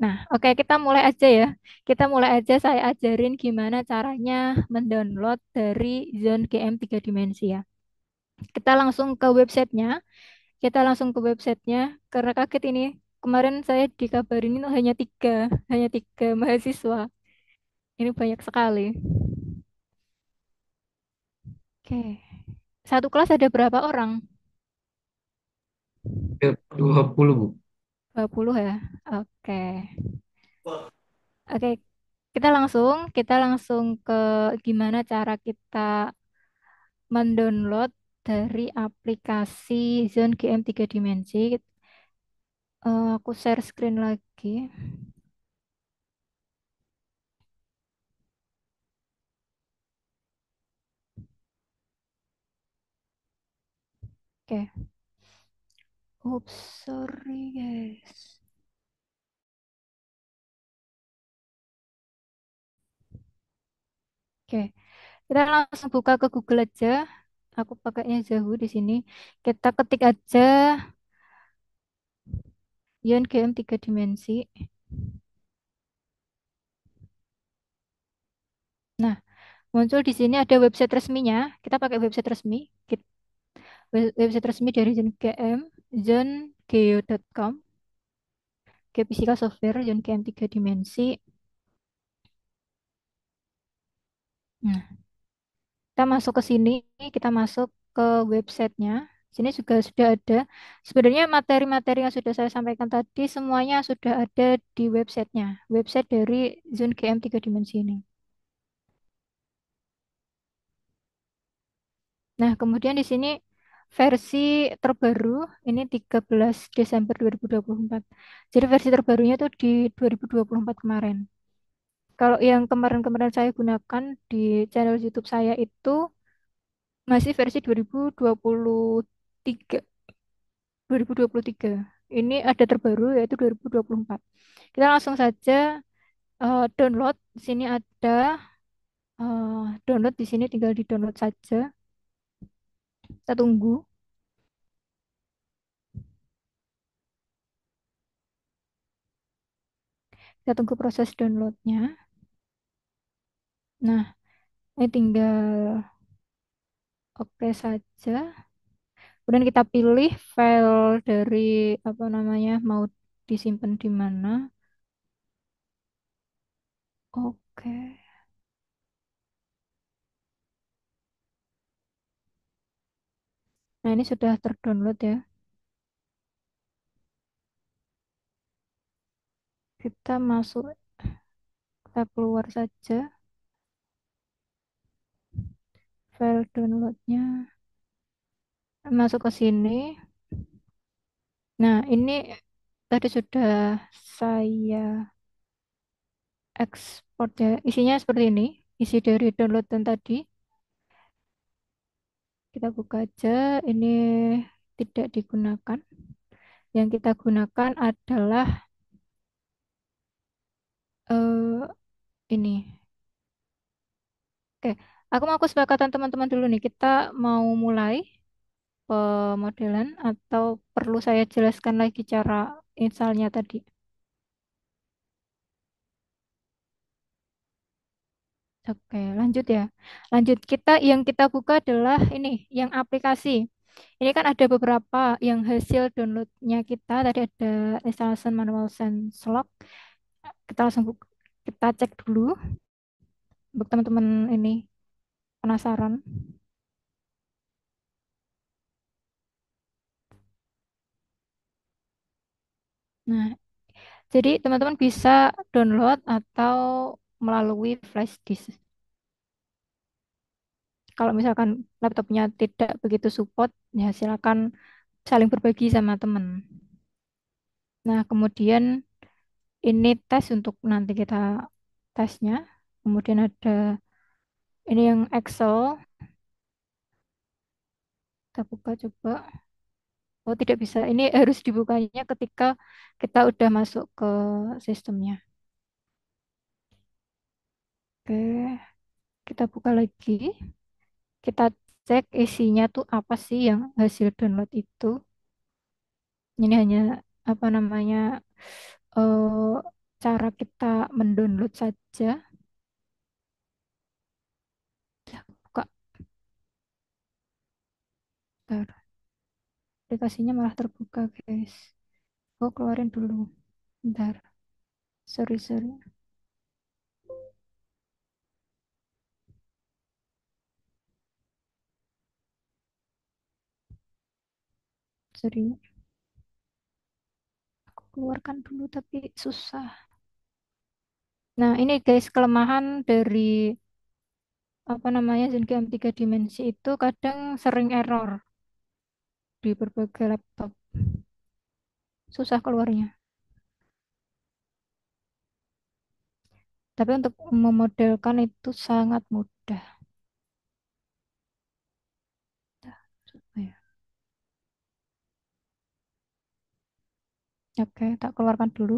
Nah, oke, kita mulai aja ya. Kita mulai aja, saya ajarin gimana caranya mendownload dari Zone GM 3 dimensi ya. Kita langsung ke websitenya. Kita langsung ke websitenya karena kaget ini. Kemarin saya dikabarin itu hanya tiga mahasiswa. Ini banyak sekali. Oke. Satu kelas ada berapa orang? Siap, 20, Bu. 20 ya. Oke. Oke, kita langsung ke gimana cara kita mendownload dari aplikasi Zone GM 3 dimensi. Aku share screen lagi. Oke. Oops, sorry guys. Oke, kita langsung buka ke Google aja. Aku pakainya Yahoo di sini. Kita ketik aja Ion GM 3 dimensi. Nah, muncul di sini ada website resminya. Kita pakai website resmi. Website resmi dari Zone GM, zonegeo.com. Geofisika Software Zone GM 3 dimensi. Nah, kita masuk ke sini, kita masuk ke websitenya. Sini juga sudah ada. Sebenarnya materi-materi yang sudah saya sampaikan tadi semuanya sudah ada di websitenya, website dari Zone GM 3 dimensi ini. Nah, kemudian di sini versi terbaru ini 13 Desember 2024. Jadi versi terbarunya tuh di 2024 kemarin. Kalau yang kemarin-kemarin saya gunakan di channel YouTube saya itu masih versi 2023. 2023. Ini ada terbaru yaitu 2024. Kita langsung saja download. Di sini ada download di sini tinggal di-download saja. Kita tunggu. Kita tunggu proses downloadnya. Nah, ini tinggal oke saja. Kemudian kita pilih file dari apa namanya mau disimpan di mana. Oke. Nah, ini sudah terdownload ya. Kita masuk, kita keluar saja file downloadnya. Masuk ke sini. Nah, ini tadi sudah saya ekspor ya. Isinya seperti ini. Isi dari downloadan tadi. Kita buka aja. Ini tidak digunakan. Yang kita gunakan adalah ini. Oke, aku mau kesepakatan teman-teman dulu nih. Kita mau mulai pemodelan atau perlu saya jelaskan lagi cara installnya tadi? Oke, lanjut ya. Lanjut, yang kita buka adalah ini, yang aplikasi. Ini kan ada beberapa yang hasil downloadnya kita. Tadi ada installation manual sense log. Kita langsung buka, kita cek dulu. Untuk teman-teman ini penasaran. Nah, jadi teman-teman bisa download atau melalui flash disk. Kalau misalkan laptopnya tidak begitu support, ya silakan saling berbagi sama teman. Nah, kemudian ini tes untuk nanti kita tesnya. Kemudian ada ini yang Excel. Kita buka coba. Oh, tidak bisa. Ini harus dibukanya ketika kita udah masuk ke sistemnya. Oke, kita buka lagi. Kita cek isinya tuh apa sih yang hasil download itu. Ini hanya apa namanya eh, cara kita mendownload saja. Ya, buka. Bentar. Aplikasinya malah terbuka, guys. Oh, keluarin dulu. Bentar. Sorry, sorry. Sorry. Aku keluarkan dulu tapi susah. Nah, ini guys kelemahan dari apa namanya Zencaim 3 dimensi itu kadang sering error di berbagai laptop. Susah keluarnya. Tapi untuk memodelkan itu sangat mudah. Coba ya. Oke, tak keluarkan dulu.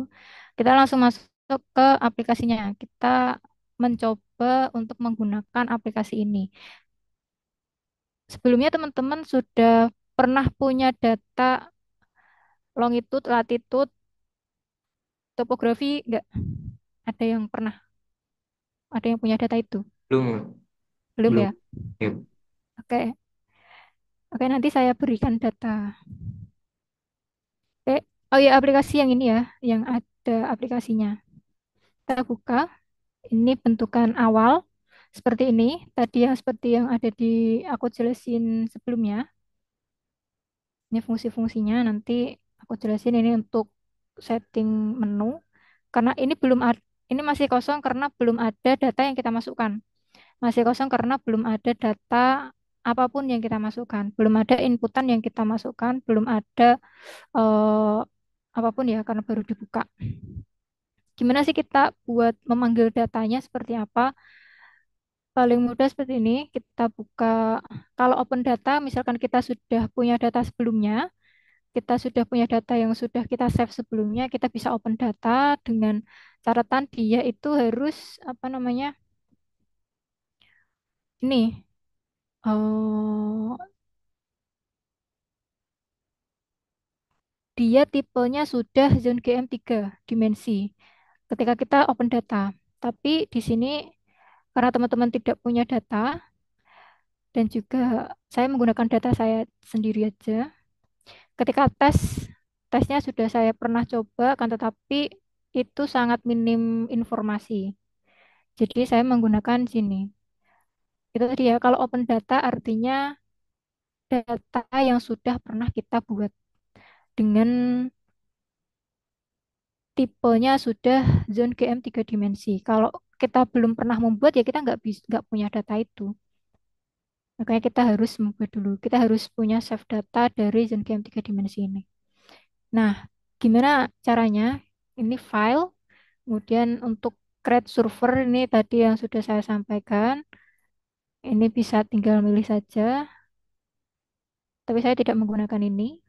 Kita langsung masuk ke aplikasinya. Kita mencoba untuk menggunakan aplikasi ini. Sebelumnya teman-teman sudah pernah punya data longitude, latitude, topografi enggak? Ada yang pernah, ada yang punya data itu? Belum, Belum belum. ya? Ya, Oke. Oke, nanti saya berikan data. Oke. Oh ya, aplikasi yang ini ya, yang ada aplikasinya. Kita buka. Ini bentukan awal seperti ini. Tadi yang seperti yang ada di aku jelasin sebelumnya. Ini fungsi-fungsinya nanti aku jelasin ini untuk setting menu. Karena ini belum ada, ini masih kosong karena belum ada data yang kita masukkan. Masih kosong karena belum ada data apapun yang kita masukkan. Belum ada inputan yang kita masukkan, belum ada eh, apapun ya karena baru dibuka. Gimana sih kita buat memanggil datanya seperti apa? Paling mudah seperti ini, kita buka kalau open data, misalkan kita sudah punya data sebelumnya, kita sudah punya data yang sudah kita save sebelumnya, kita bisa open data dengan catatan dia itu harus apa namanya? Ini dia tipenya sudah zone GM3 dimensi ketika kita open data. Tapi di sini karena teman-teman tidak punya data dan juga saya menggunakan data saya sendiri aja. Ketika tesnya sudah saya pernah coba kan tetapi itu sangat minim informasi. Jadi saya menggunakan sini. Itu tadi ya, kalau open data artinya data yang sudah pernah kita buat dengan tipenya sudah zone GM 3 dimensi. Kalau kita belum pernah membuat ya kita nggak punya data itu. Makanya kita harus membuat dulu. Kita harus punya save data dari zone GM 3 dimensi ini. Nah, gimana caranya? Ini file, kemudian untuk create server ini tadi yang sudah saya sampaikan. Ini bisa tinggal milih saja, tapi saya tidak menggunakan ini.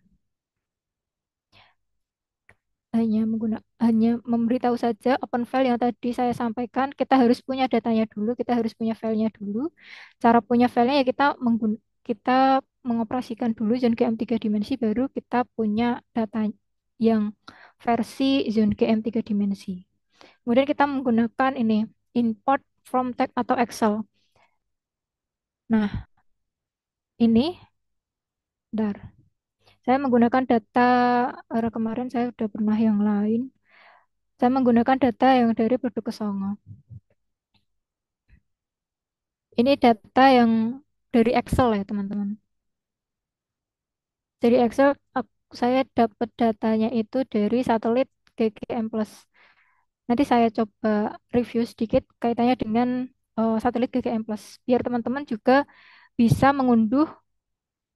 Hanya memberitahu saja open file yang tadi saya sampaikan. Kita harus punya datanya dulu, kita harus punya filenya dulu. Cara punya filenya ya kita mengoperasikan dulu zone GM 3 dimensi baru kita punya data yang versi zone GM 3 dimensi. Kemudian kita menggunakan ini import from text atau Excel. Nah, ini bentar. Saya menggunakan data kemarin saya sudah pernah yang lain. Saya menggunakan data yang dari produk Kesongo. Ini data yang dari Excel ya, teman-teman. Dari Excel, saya dapat datanya itu dari satelit GGM Plus. Nanti saya coba review sedikit kaitannya dengan satelit GGM Plus. Biar teman-teman juga bisa mengunduh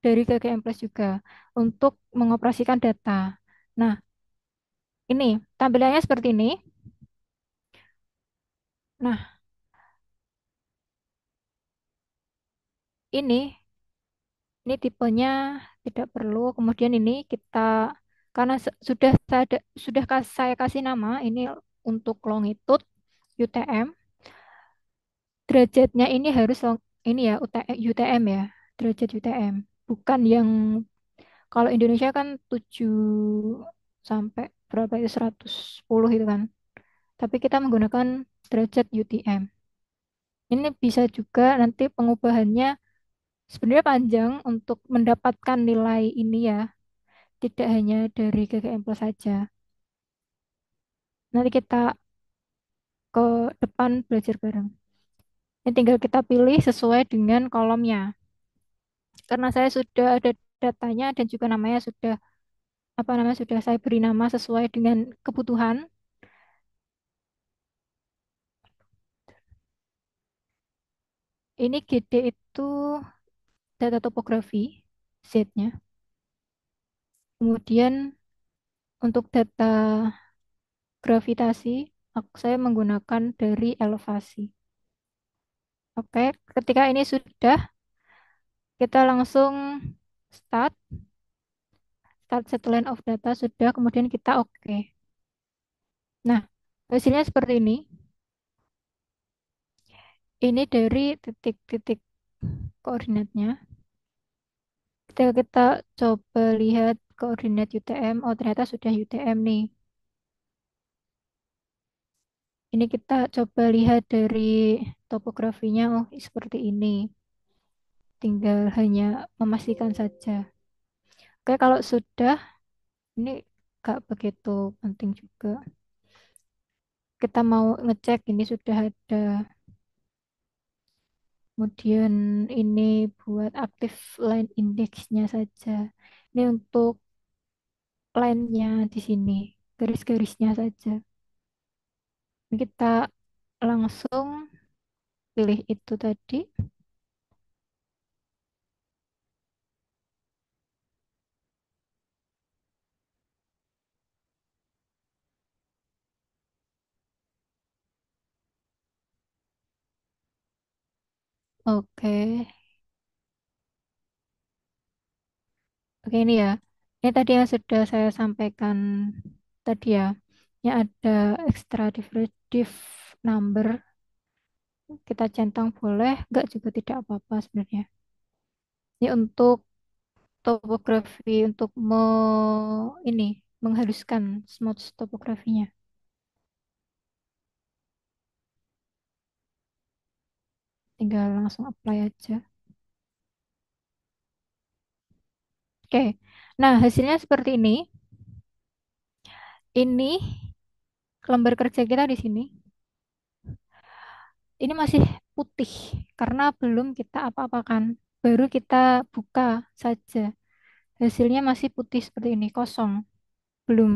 dari GGM Plus juga untuk mengoperasikan data. Nah, ini tampilannya seperti ini. Nah, ini tipenya tidak perlu. Kemudian ini kita karena saya kasih nama ini untuk longitude UTM. Derajatnya ini harus ini ya UTM ya, derajat UTM. Bukan yang kalau Indonesia kan 7 sampai berapa itu 110 itu kan. Tapi kita menggunakan derajat UTM. Ini bisa juga nanti pengubahannya sebenarnya panjang untuk mendapatkan nilai ini ya. Tidak hanya dari GGM Plus saja. Nanti kita ke depan belajar bareng. Ini tinggal kita pilih sesuai dengan kolomnya. Karena saya sudah ada datanya dan juga namanya sudah apa namanya sudah saya beri nama sesuai dengan kebutuhan. Ini GD itu data topografi Z-nya. Kemudian untuk data gravitasi saya menggunakan dari elevasi. Oke, ketika ini sudah kita langsung start start set line of data sudah kemudian kita oke. Nah, hasilnya seperti ini. Ini dari titik-titik koordinatnya. Ketika kita coba lihat koordinat UTM, oh ternyata sudah UTM nih. Ini kita coba lihat dari topografinya, oh seperti ini. Tinggal hanya memastikan saja. Oke, kalau sudah, ini gak begitu penting juga. Kita mau ngecek ini sudah ada. Kemudian ini buat aktif line indexnya saja. Ini untuk line-nya di sini, garis-garisnya saja. Ini kita langsung pilih itu tadi. Oke, oke ini ya. Ini tadi yang sudah saya sampaikan tadi ya. Ini ada extra div number. Kita centang boleh, enggak juga tidak apa-apa sebenarnya. Ini untuk topografi, untuk ini menghaluskan smooth topografinya. Tinggal langsung apply aja. Oke. Nah, hasilnya seperti ini. Ini lembar kerja kita di sini. Ini masih putih karena belum kita apa-apakan. Baru kita buka saja. Hasilnya masih putih seperti ini, kosong. Belum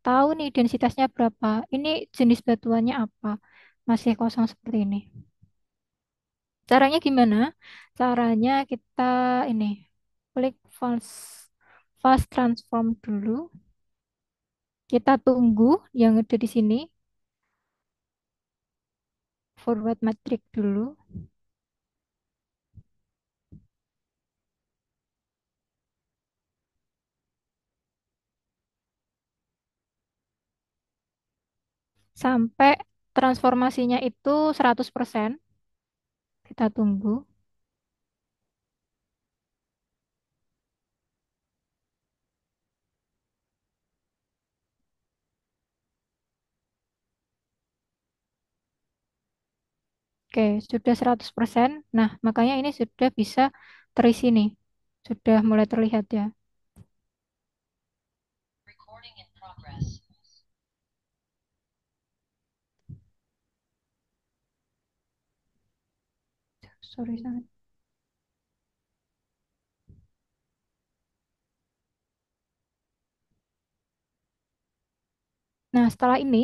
tahu nih densitasnya berapa. Ini jenis batuannya apa. Masih kosong seperti ini. Caranya gimana? Caranya kita ini klik fast transform dulu. Kita tunggu yang ada di sini. Forward matrix dulu. Sampai transformasinya itu 100%. Kita tunggu. Oke, sudah 100%. Nah, makanya ini sudah bisa terisi nih. Sudah mulai terlihat ya. Sorry, sorry. Nah, setelah ini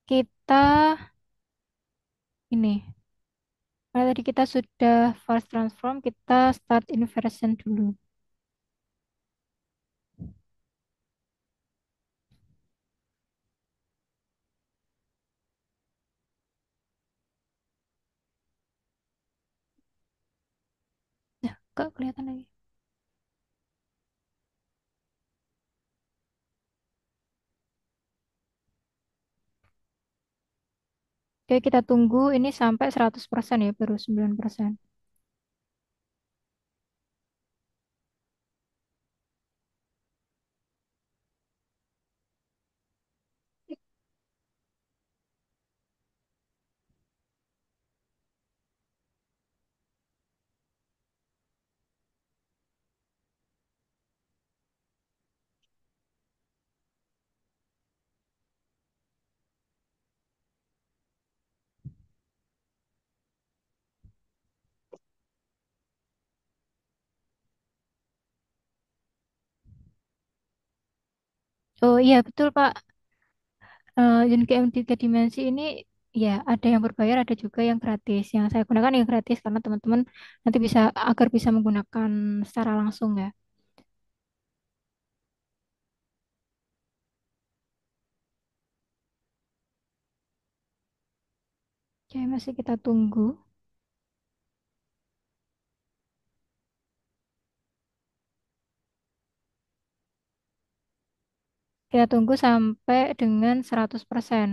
kita ini. Nah, tadi kita sudah fast transform, kita start inversion dulu. Ya, gak kelihatan lagi. Oke, kita tunggu ini sampai 100% ya, baru 9%. Oh iya, betul Pak. Unit GM 3 dimensi ini ya ada yang berbayar, ada juga yang gratis. Yang saya gunakan yang gratis karena teman-teman nanti bisa agar bisa menggunakan secara langsung ya. Oke, masih kita tunggu. Kita tunggu sampai dengan 100%.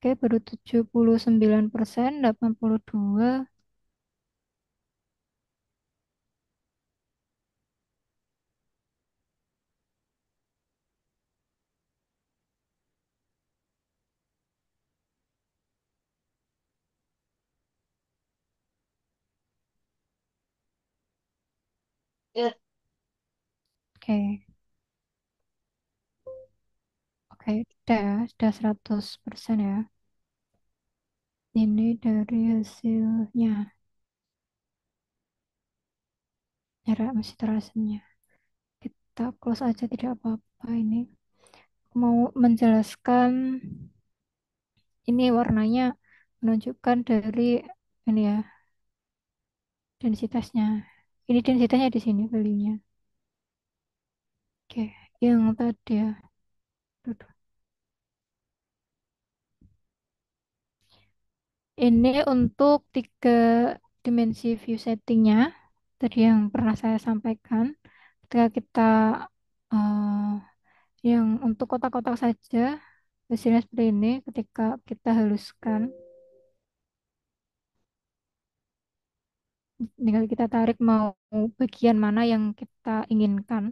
Oke, baru 79%, 82. Oke, oke, sudah 100% ya. Ini dari hasilnya. Ya, masih terasinya. Kita close aja, tidak apa-apa ini. Aku mau menjelaskan ini warnanya menunjukkan dari ini ya, densitasnya. Ini densitasnya di sini value-nya. Oke, yang tadi ya. Duduk. Ini untuk tiga dimensi view settingnya. Tadi yang pernah saya sampaikan. Ketika kita yang untuk kotak-kotak saja, hasilnya seperti ini. Ketika kita haluskan, tinggal kita tarik mau bagian mana yang kita inginkan.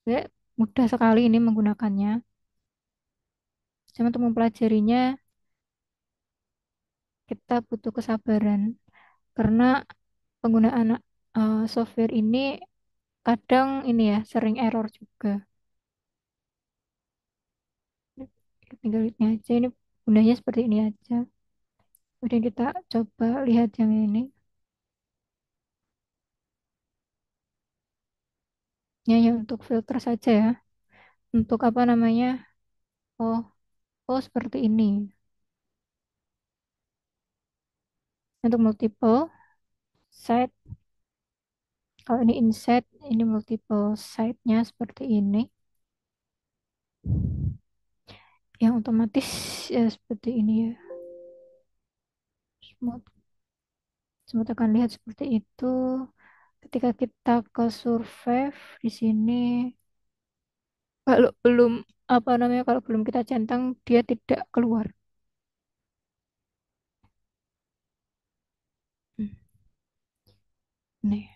Jadi, mudah sekali ini menggunakannya. Cuma untuk mempelajarinya, kita butuh kesabaran. Karena penggunaan software ini kadang ini ya, sering error juga. Tinggal ini aja, ini gunanya seperti ini aja. Kemudian kita coba lihat yang ini. Ini hanya untuk filter saja ya. Untuk apa namanya? Oh, oh seperti ini. Untuk multiple site, kalau ini inset, ini multiple site-nya seperti ini. Yang otomatis ya seperti ini ya. Smooth. Semua akan lihat seperti itu. Ketika kita ke survive di sini, kalau belum apa namanya, kalau belum kita centang, dia tidak keluar. Hmm, Nih,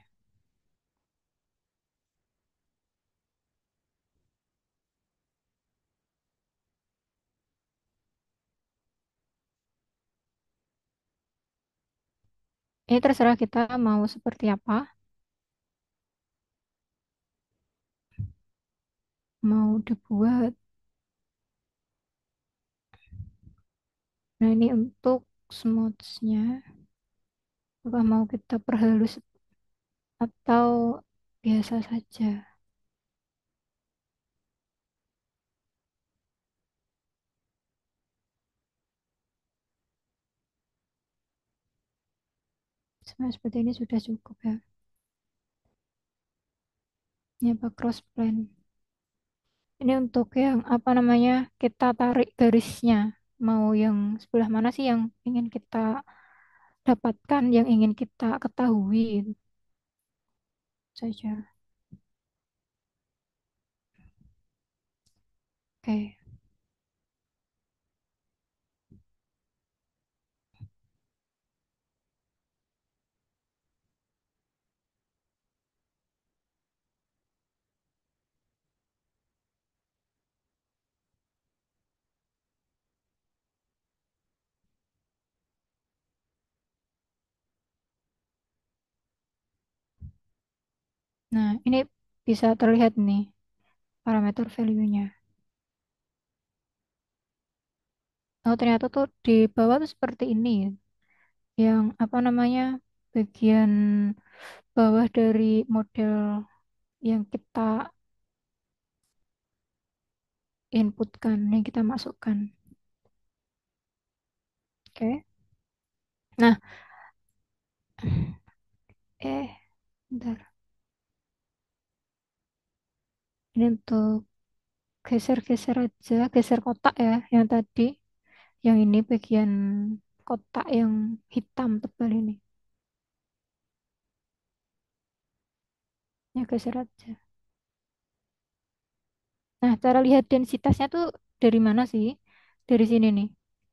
ini terserah kita mau seperti apa, mau dibuat. Nah, ini untuk smoothnya. Apakah mau kita perhalus atau biasa saja? Sebenarnya seperti ini sudah cukup ya. Ini apa cross plane? Ini untuk yang apa namanya, kita tarik garisnya. Mau yang sebelah mana sih yang ingin kita dapatkan, yang ingin kita ketahui itu saja. Oke. Nah, ini bisa terlihat nih parameter value-nya. Oh, ternyata tuh di bawah tuh seperti ini. Yang apa namanya, bagian bawah dari model yang kita inputkan, yang kita masukkan. Oke. Nah, bentar. Ini untuk geser-geser aja, geser kotak ya, yang tadi. Yang ini bagian kotak yang hitam tebal ini. Ya, geser aja. Nah, cara lihat densitasnya tuh dari mana sih? Dari sini nih.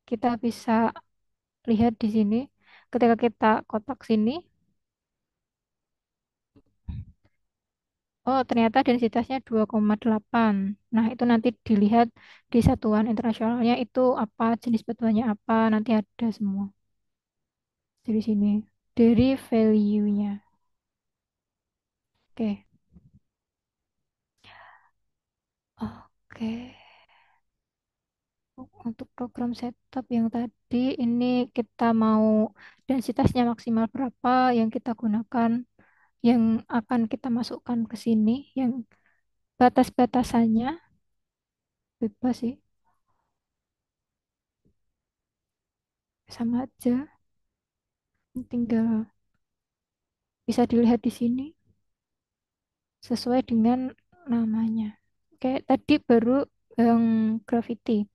kita bisa lihat di sini. Ketika kita kotak sini, oh ternyata densitasnya 2,8. Nah, itu nanti dilihat di satuan internasionalnya itu apa, jenis batuannya apa, nanti ada semua dari sini. Dari value-nya. Oke. Oke. Untuk program setup yang tadi, ini kita mau densitasnya maksimal berapa yang kita gunakan, yang akan kita masukkan ke sini, yang batas-batasannya bebas sih, sama aja. Tinggal bisa dilihat di sini sesuai dengan namanya. Oke, tadi baru yang graffiti.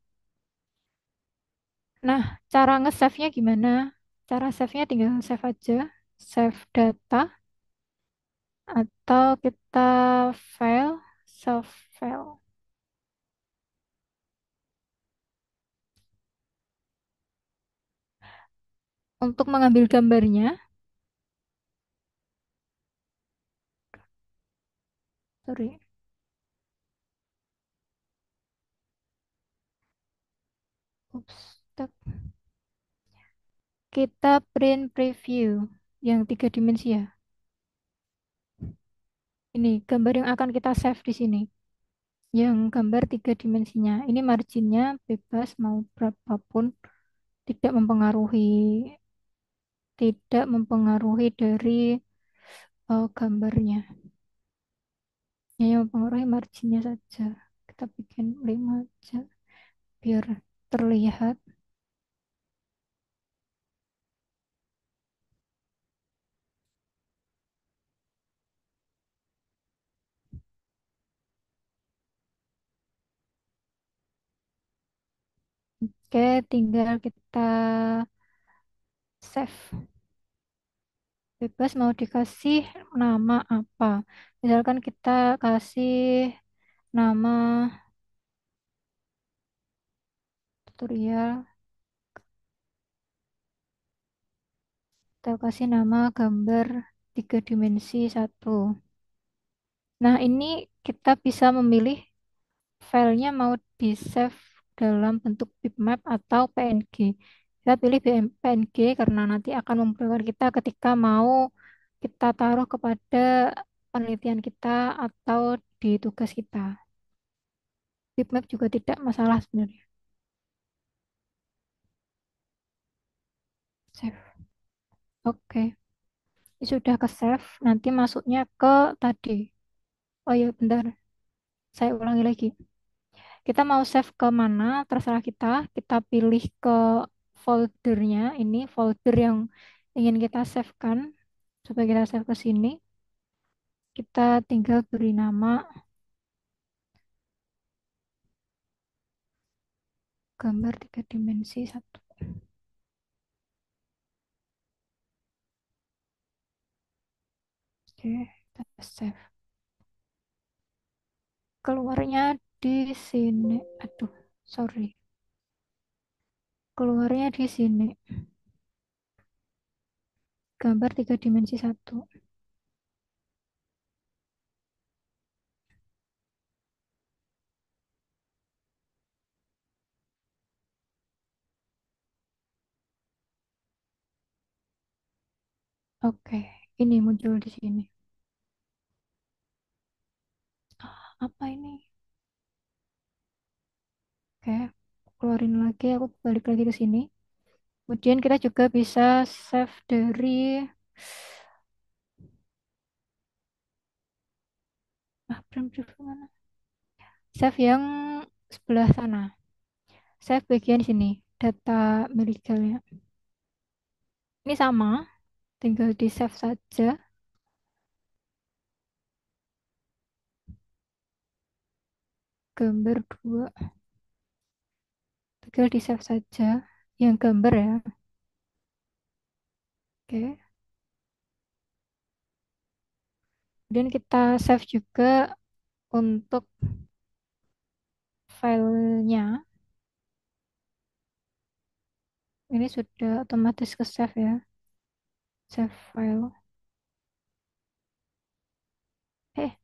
Nah, cara nge-save-nya gimana? Cara save-nya tinggal save aja, save data, atau kita file, save file. Untuk mengambil gambarnya, sorry, oops, tek. Kita print preview yang 3 dimensi ya. Ini gambar yang akan kita save di sini. Yang gambar 3 dimensinya. Ini marginnya bebas mau berapapun, tidak mempengaruhi, tidak mempengaruhi dari gambarnya. Yang mempengaruhi marginnya saja. Kita bikin 5 aja biar terlihat. Oke, tinggal kita save. Bebas mau dikasih nama apa. Misalkan kita kasih nama tutorial, kita kasih nama gambar 3 dimensi 1. Nah, ini kita bisa memilih filenya mau di-save dalam bentuk bitmap atau PNG. Kita pilih PNG karena nanti akan memudahkan kita ketika mau kita taruh kepada penelitian kita atau di tugas kita. Bitmap juga tidak masalah sebenarnya. Save. Oke, ini sudah ke save. Nanti masuknya ke tadi. Oh ya, bentar. Saya ulangi lagi. Kita mau save ke mana, terserah kita. Kita pilih ke foldernya. Ini folder yang ingin kita save-kan. Supaya kita save ke sini. Kita tinggal beri nama gambar 3 dimensi 1. Oke, kita save. Keluarnya di sini. Aduh, sorry. Keluarnya di sini. Gambar 3 dimensi 1. Oke, ini muncul di sini. Apa ini? Oke, keluarin lagi. Aku balik lagi ke sini. Kemudian kita juga bisa save dari print preview mana? Save yang sebelah sana. Save bagian sini. Data legalnya. Ini sama, tinggal di save saja. Gambar 2. Tinggal di save saja. Yang gambar ya. Oke. Kemudian kita save juga untuk filenya. Ini sudah otomatis ke save ya. Save file. Eh,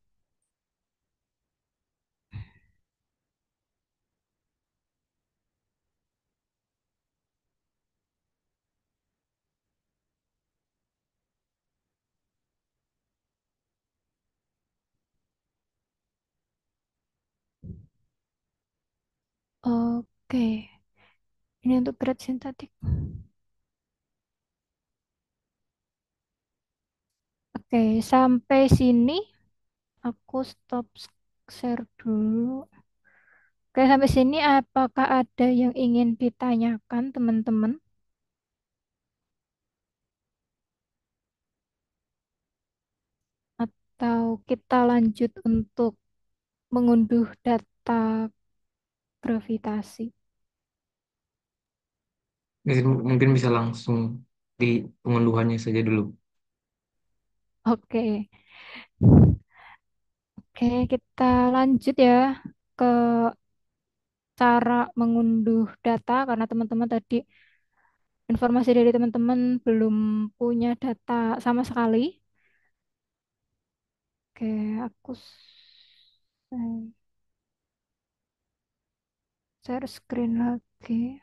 oke. Ini untuk grad sintetik. Oke, sampai sini aku stop share dulu. Oke, sampai sini apakah ada yang ingin ditanyakan, teman-teman? Atau kita lanjut untuk mengunduh data gravitasi? Mungkin bisa langsung di pengunduhannya saja dulu. Oke, oke, kita lanjut ya ke cara mengunduh data karena teman-teman tadi informasi dari teman-teman belum punya data sama sekali. Oke, aku share screen lagi.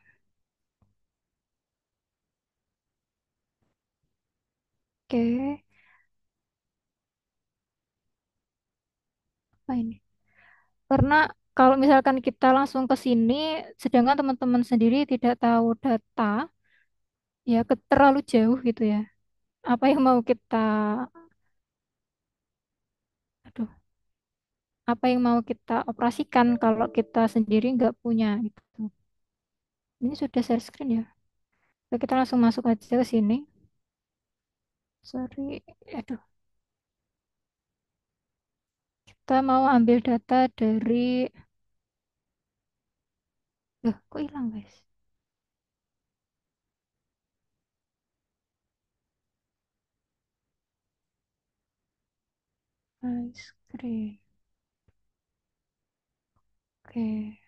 Oke, apa ini? Karena kalau misalkan kita langsung ke sini, sedangkan teman-teman sendiri tidak tahu data, ya terlalu jauh gitu ya. Apa yang mau kita, aduh, apa yang mau kita operasikan kalau kita sendiri nggak punya gitu. Ini sudah share screen ya. Oke, kita langsung masuk aja ke sini. Sorry, aduh. Kita mau ambil data dari, kok hilang guys? Screen. Oke.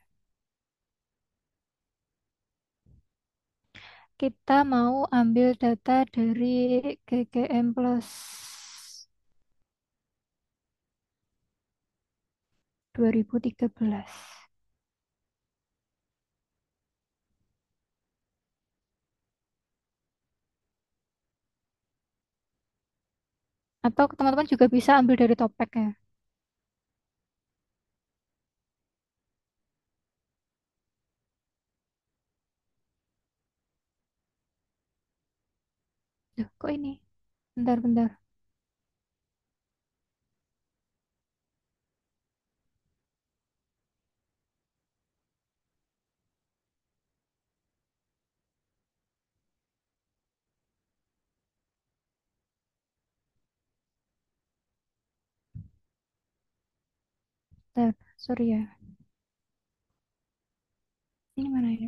Kita mau ambil data dari GGM Plus 2013. Atau teman-teman juga bisa ambil dari topik ya. Duh, kok ini? Bentar-bentar. Bentar, sorry ya. Ini mana ini?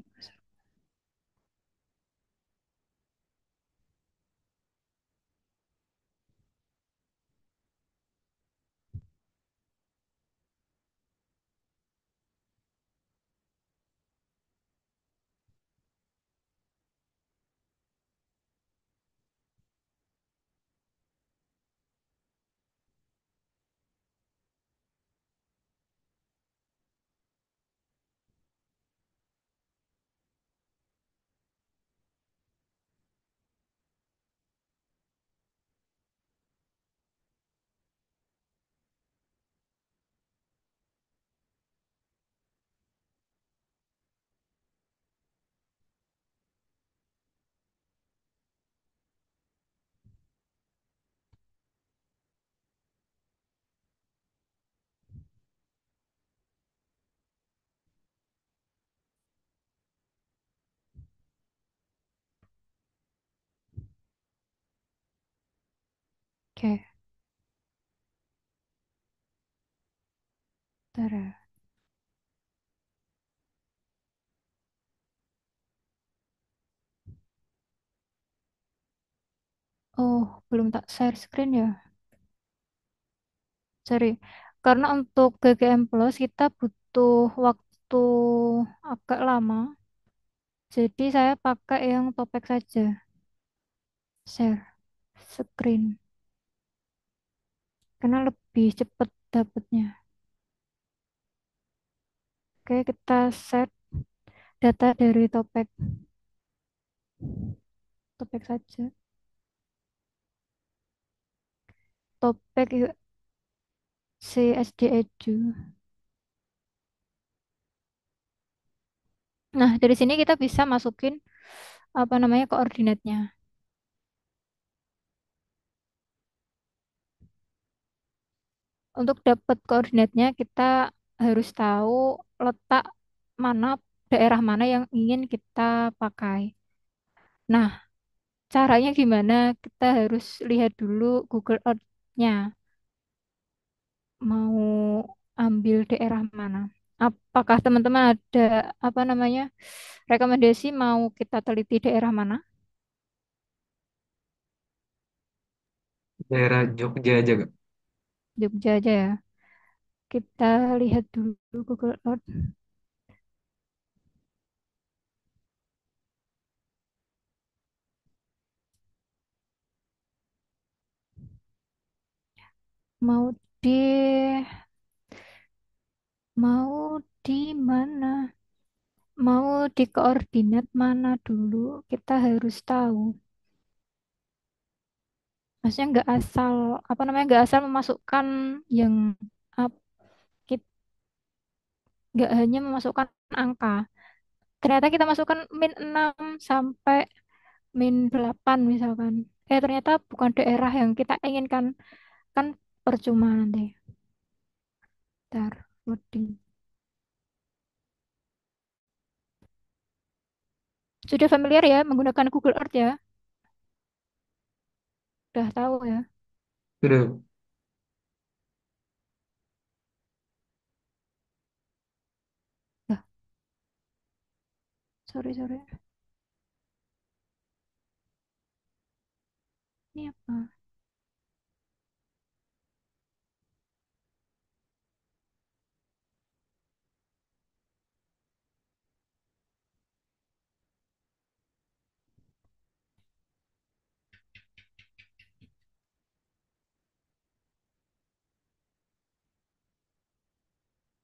Oke, bentar ya. Oh, belum tak share screen ya. Sorry. Karena untuk GGM Plus kita butuh waktu agak lama. Jadi saya pakai yang topek saja. Share screen. Karena lebih cepat dapatnya. Oke, kita set data dari topek. Topek saja. Topek CSD Edu. Nah, dari sini kita bisa masukin apa namanya koordinatnya. Untuk dapat koordinatnya kita harus tahu letak mana daerah mana yang ingin kita pakai. Nah, caranya gimana? Kita harus lihat dulu Google Earth-nya. Mau ambil daerah mana? Apakah teman-teman ada apa namanya rekomendasi mau kita teliti daerah mana? Daerah Jogja aja Kak. Jogja aja ya. Kita lihat dulu Google Earth. Mau di mau di mana? Mau di koordinat mana dulu? Kita harus tahu. Maksudnya nggak asal apa namanya nggak asal memasukkan yang ap- kit- nggak hanya memasukkan angka. Ternyata kita masukkan -6 sampai -8 misalkan. Ternyata bukan daerah yang kita inginkan. Kan percuma nanti. Ntar, loading. Sudah familiar ya menggunakan Google Earth ya? Udah tahu ya? Sudah. Dah, sorry, sorry. Ini apa?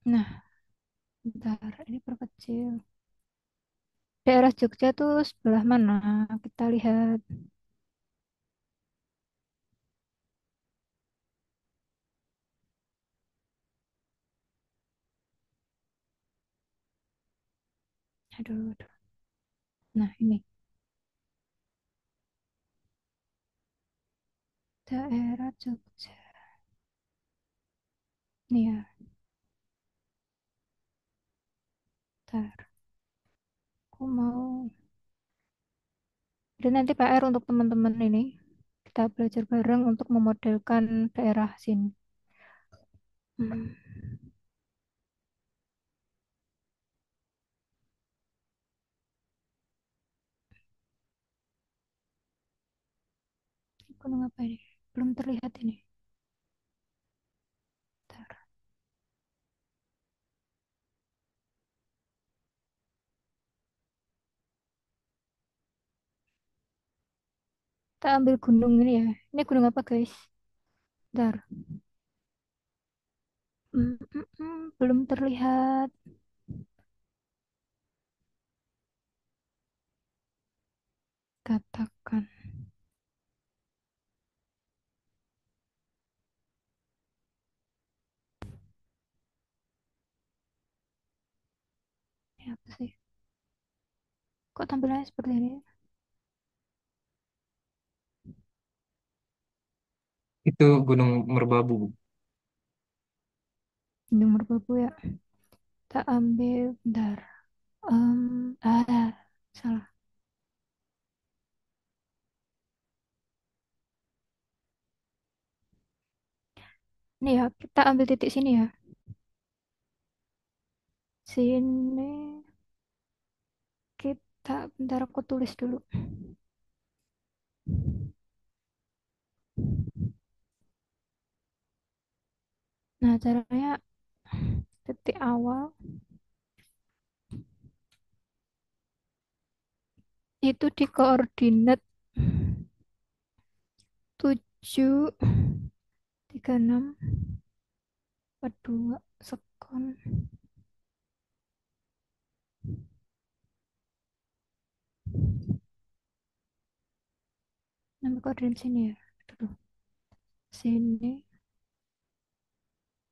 Nah, bentar. Ini perkecil. Daerah Jogja tuh sebelah mana? Kita lihat. Aduh, aduh. Nah, ini. Daerah Jogja. Nih ya, bentar. Aku mau. Dan nanti PR untuk teman-teman ini. Kita belajar bareng untuk memodelkan daerah sini. Hmm. Gunung apa ini? Belum terlihat ini. Bentar. Kita ambil gunung ini ya. Ini gunung apa guys? Bentar. Belum terlihat. Katakan. Ini apa sih? Kok tampilannya seperti ini? Itu Gunung Merbabu. Gunung Merbabu ya. Kita ambil. Bentar. Salah. Ini ya, kita ambil titik sini ya. Sini kita, bentar aku tulis dulu. Nah, caranya titik awal. Itu di koordinat 7, 36, 42 sekon. Nama koordinat sini ya. Aduh, sini.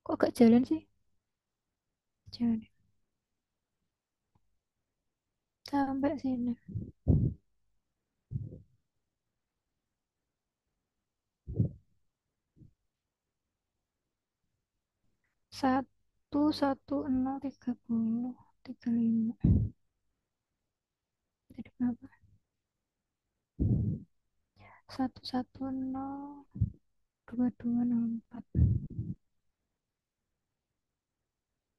Kok gak jalan sih? Jalan. Sampai sini. Satu, 10, 30, 35. Jadi berapa? 110, 2204.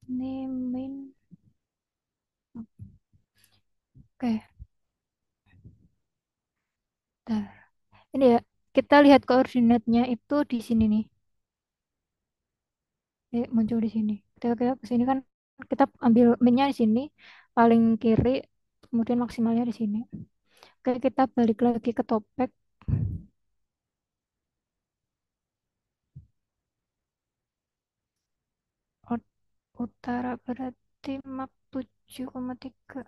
Ini min. Oke, bentar. Ini ya, kita lihat koordinatnya itu di sini nih. Muncul di sini. Kita ke sini kan kita ambil minnya di sini, paling kiri, kemudian maksimalnya di sini. Oke, kita balik lagi ke topik. Utara berarti map 7,3.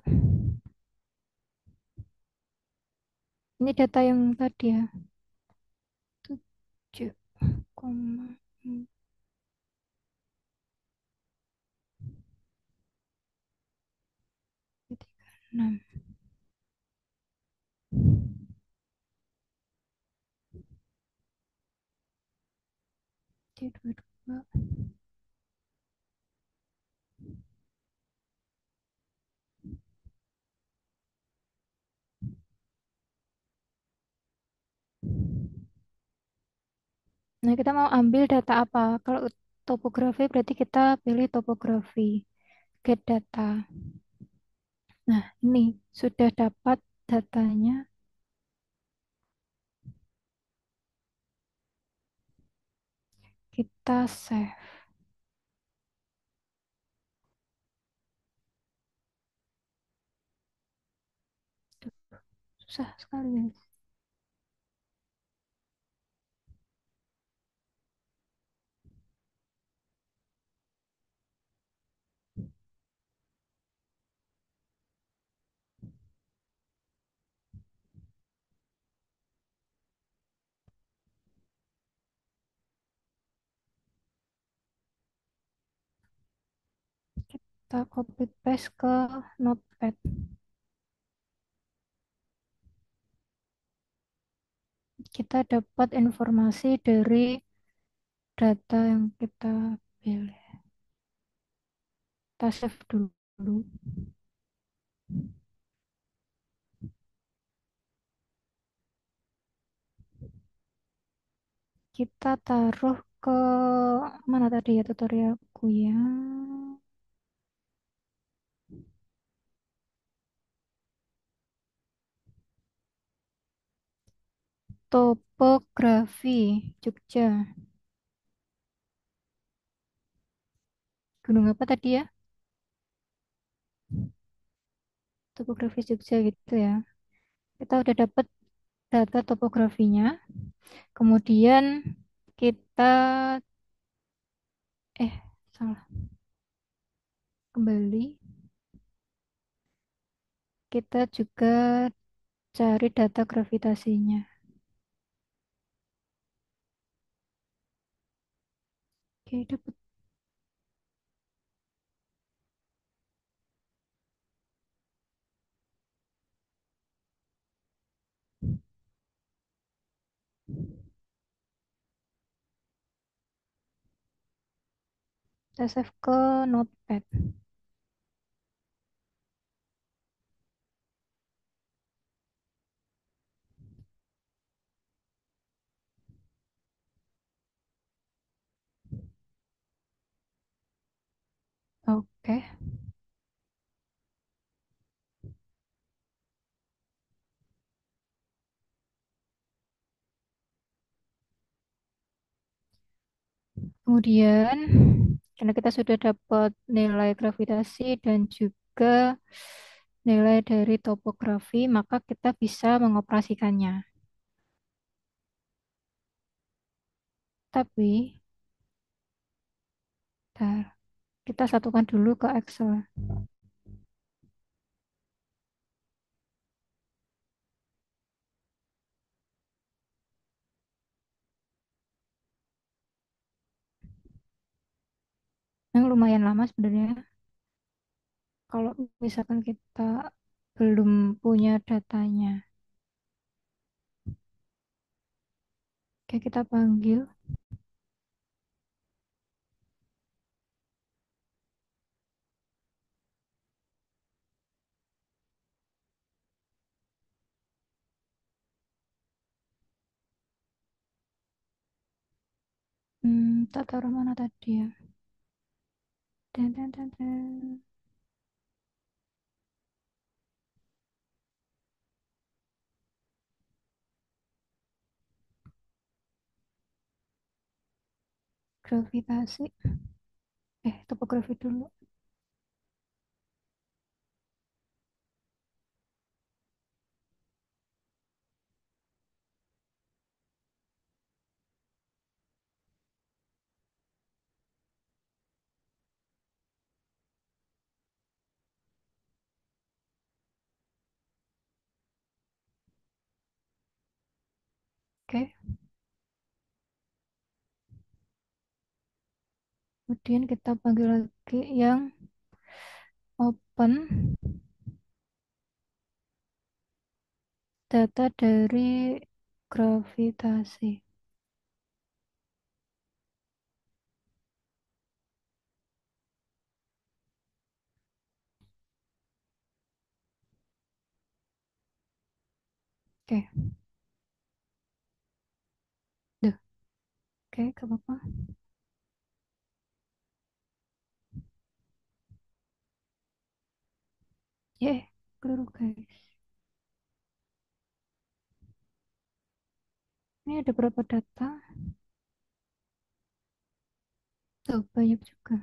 Ini data yang tadi ya. 7,36. T22. Nah, kita mau ambil data apa? Kalau topografi berarti kita pilih topografi. Get data. Nah, ini sudah dapat datanya. Kita save. Susah sekali, guys. Kita copy paste ke Notepad. Kita dapat informasi dari data yang kita pilih. Kita save dulu. Kita taruh ke mana tadi ya tutorialku ya. Topografi Jogja. Gunung apa tadi ya? Topografi Jogja gitu ya. Kita udah dapat data topografinya. Kemudian kita salah, kembali. Kita juga cari data gravitasinya. Oke, dapat. Kita save ke Notepad. Oke. Kemudian, karena kita sudah dapat nilai gravitasi dan juga nilai dari topografi, maka kita bisa mengoperasikannya. Tapi, bentar, kita satukan dulu ke Excel. Yang lumayan lama sebenarnya. Kalau misalkan kita belum punya datanya. Oke, kita panggil. Tak taruh mana tadi ya. Dan, dan, dan, dan. Gravitasi. Topografi dulu. Oke, kemudian kita panggil lagi yang open data dari gravitasi. Oke, duh. Oke, gak apa-apa. Keliru guys. Ini ada berapa data? Tuh, banyak juga.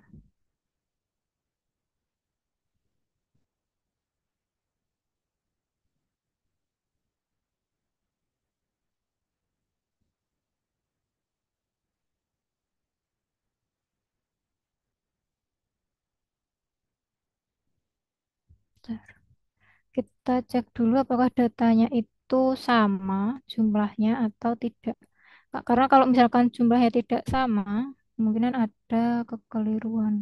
Bentar. Kita cek dulu apakah datanya itu sama jumlahnya atau tidak. Karena kalau misalkan jumlahnya tidak sama, kemungkinan ada kekeliruan.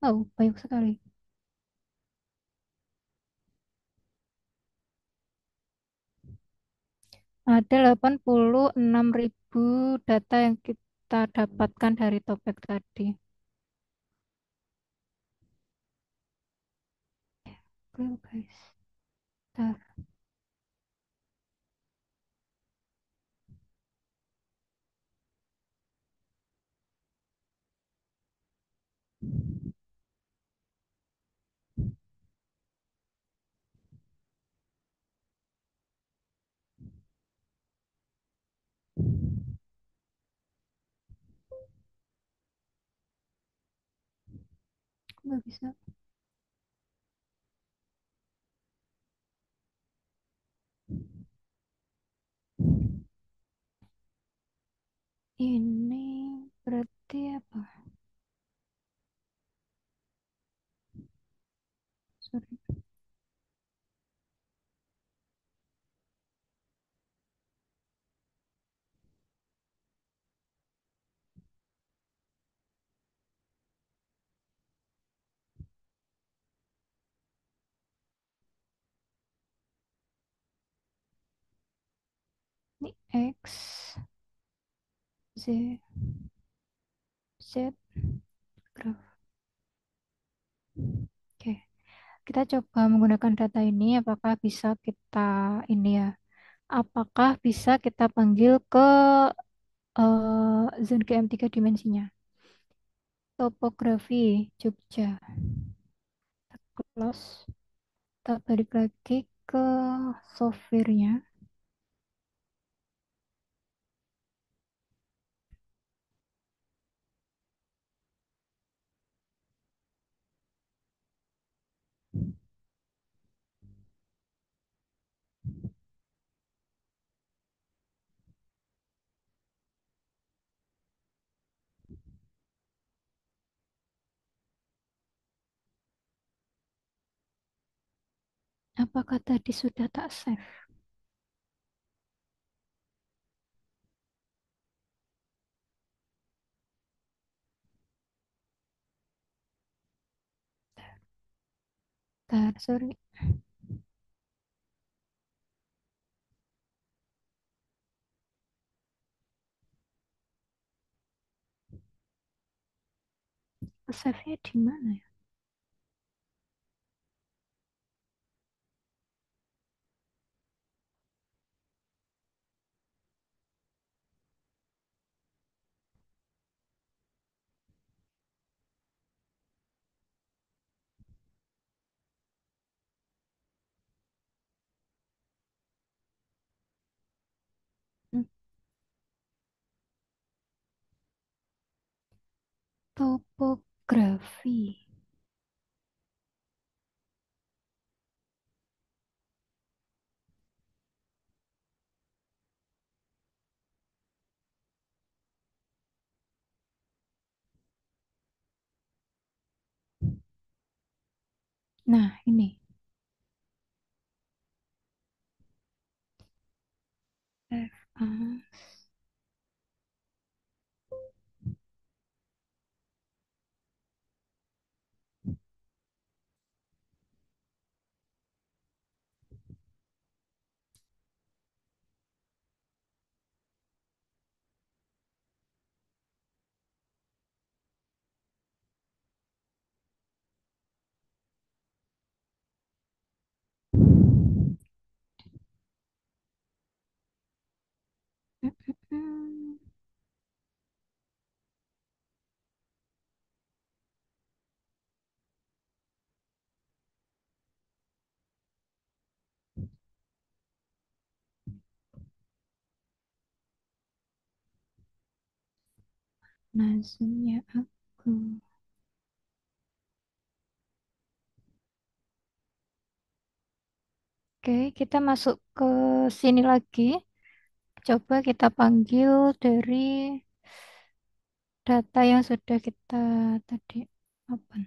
Oh, banyak sekali. Ada 86.000 data yang kita dapatkan dari topik tadi. Oke, guys. Bentar. Nggak bisa. Ini berarti apa? Sorry. Ini X, Z, Z, graph. Oke, kita coba menggunakan data ini. Apakah bisa kita ini ya? Apakah bisa kita panggil ke zone GM3 dimensinya? Topografi Jogja. Close. Kita balik lagi ke software-nya. Apakah tadi sudah tak save? Bentar, sorry. Save-nya di mana ya? Hmm, Topografi. Nah, ini. Save as. Hmm, hmm, hmm. Nah, zoom-nya aku. Oke, kita masuk ke sini lagi. Coba kita panggil dari data yang sudah kita tadi open.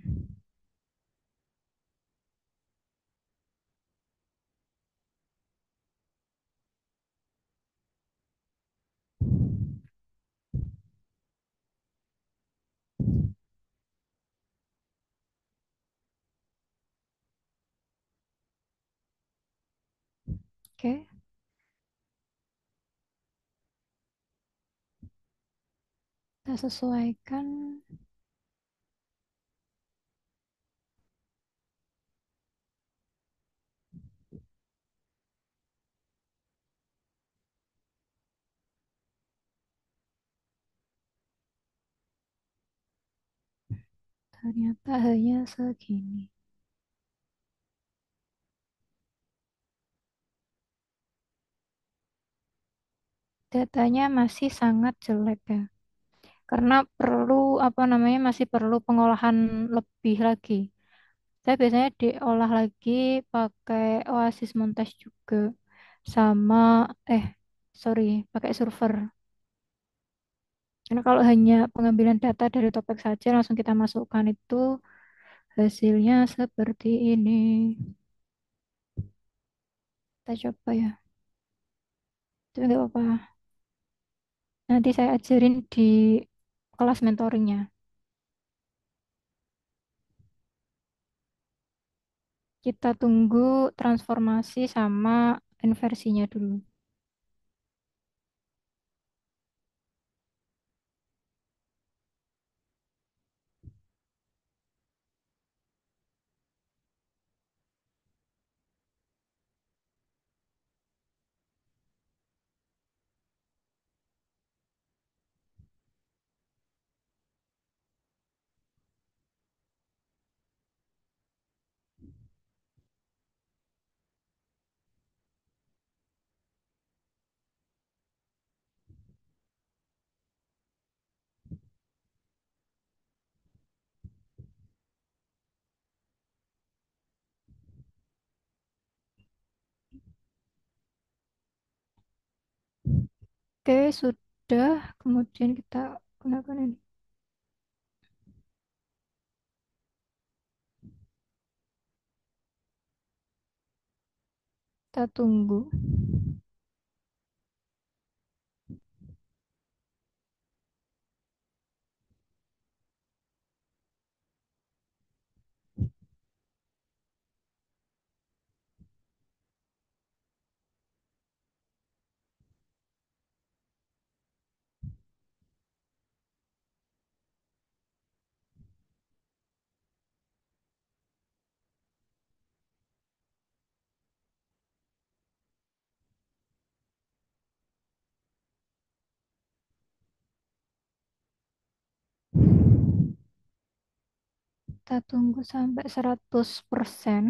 Oke, kita sesuaikan. Ternyata hanya segini. Datanya masih sangat jelek ya. Karena perlu apa namanya masih perlu pengolahan lebih lagi. Saya biasanya diolah lagi pakai Oasis Montage juga sama eh sorry pakai server. Karena kalau hanya pengambilan data dari topik saja langsung kita masukkan itu hasilnya seperti ini. Kita coba ya. Itu nggak apa-apa. Nanti saya ajarin di kelas mentoringnya. Kita tunggu transformasi sama inversinya dulu. Oke, sudah. Kemudian kita gunakan ini. Kita tunggu. Kita tunggu sampai 100%.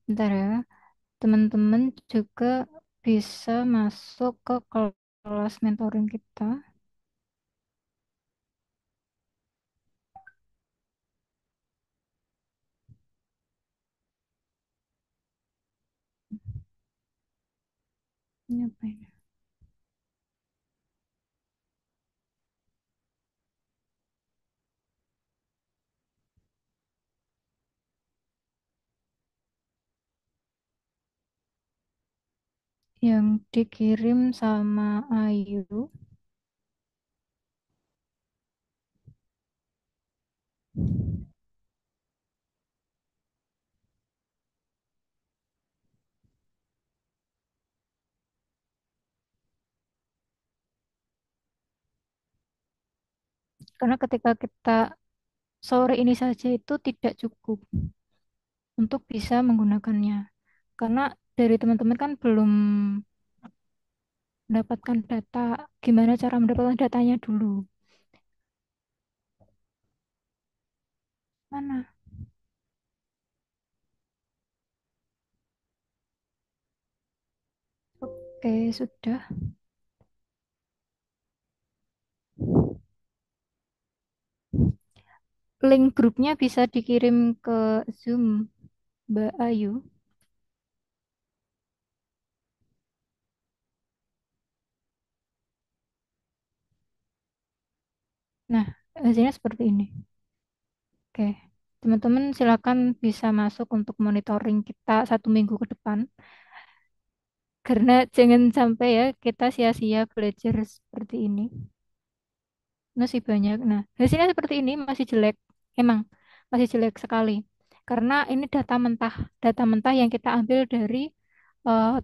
Bentar ya. Teman-teman juga bisa masuk ke kelas mentoring kita. Ini apa ini? Yang dikirim sama Ayu. Karena ketika kita sore ini saja itu tidak cukup untuk bisa menggunakannya. Karena dari teman-teman kan belum mendapatkan data. Gimana cara mendapatkan datanya dulu? Mana? Oke, sudah. Link grupnya bisa dikirim ke Zoom, Mbak Ayu. Nah, hasilnya seperti ini. Oke, teman-teman silakan bisa masuk untuk monitoring kita 1 minggu ke depan. Karena jangan sampai ya kita sia-sia belajar seperti ini. Masih banyak. Nah, hasilnya seperti ini masih jelek. Emang masih jelek sekali. Karena ini data mentah yang kita ambil dari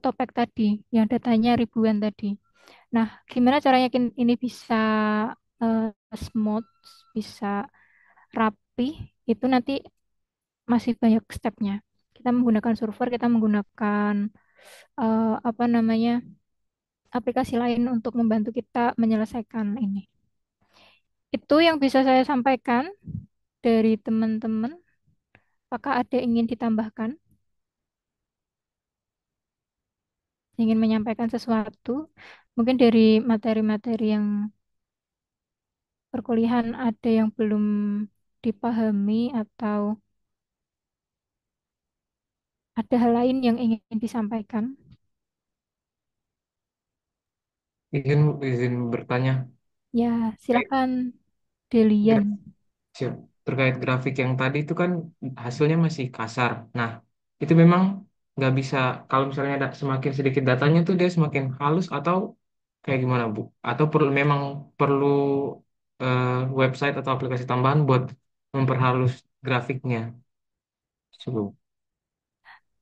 topik tadi, yang datanya ribuan tadi. Nah, gimana caranya ini bisa uh, smooth, bisa rapi? Itu nanti masih banyak stepnya. Kita menggunakan server, kita menggunakan apa namanya aplikasi lain untuk membantu kita menyelesaikan ini. Itu yang bisa saya sampaikan dari teman-teman. Apakah ada yang ingin ditambahkan? Ingin menyampaikan sesuatu? Mungkin dari materi-materi yang perkuliahan ada yang belum dipahami atau ada hal lain yang ingin disampaikan? Izin bertanya. Ya, Terkait silakan Delian. gra- siap. Terkait grafik yang tadi itu kan hasilnya masih kasar. Nah, itu memang nggak bisa, kalau misalnya ada semakin sedikit datanya tuh dia semakin halus atau kayak gimana, Bu? Atau memang perlu eh, website atau aplikasi tambahan buat memperhalus grafiknya? Coba.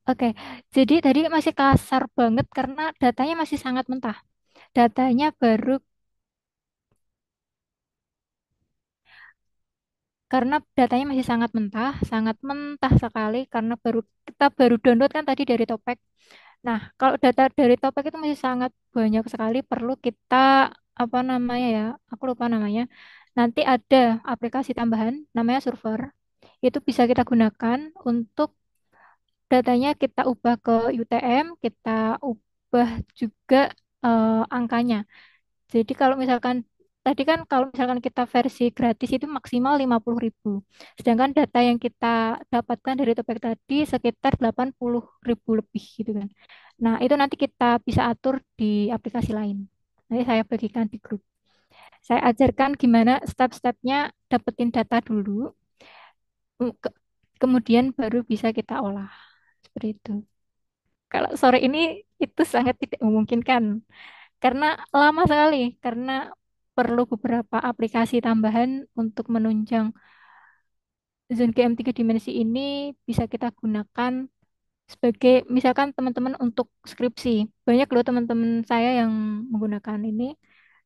Oke, jadi tadi masih kasar banget karena datanya masih sangat mentah. Datanya baru karena datanya masih sangat mentah sekali karena kita baru download kan tadi dari Topek. Nah, kalau data dari Topek itu masih sangat banyak sekali, perlu kita apa namanya ya? Aku lupa namanya. Nanti ada aplikasi tambahan namanya Server. Itu bisa kita gunakan untuk datanya kita ubah ke UTM, kita ubah juga angkanya. Jadi kalau misalkan tadi kan kalau misalkan kita versi gratis itu maksimal 50.000. Sedangkan data yang kita dapatkan dari Topek tadi sekitar 80.000 lebih gitu kan. Nah, itu nanti kita bisa atur di aplikasi lain. Nanti saya bagikan di grup. Saya ajarkan gimana step-stepnya dapetin data dulu, ke- kemudian baru bisa kita olah. Seperti itu. Kalau sore ini itu sangat tidak memungkinkan karena lama sekali, karena perlu beberapa aplikasi tambahan untuk menunjang Zone GM 3 dimensi ini bisa kita gunakan sebagai misalkan teman-teman untuk skripsi. Banyak loh teman-teman saya yang menggunakan ini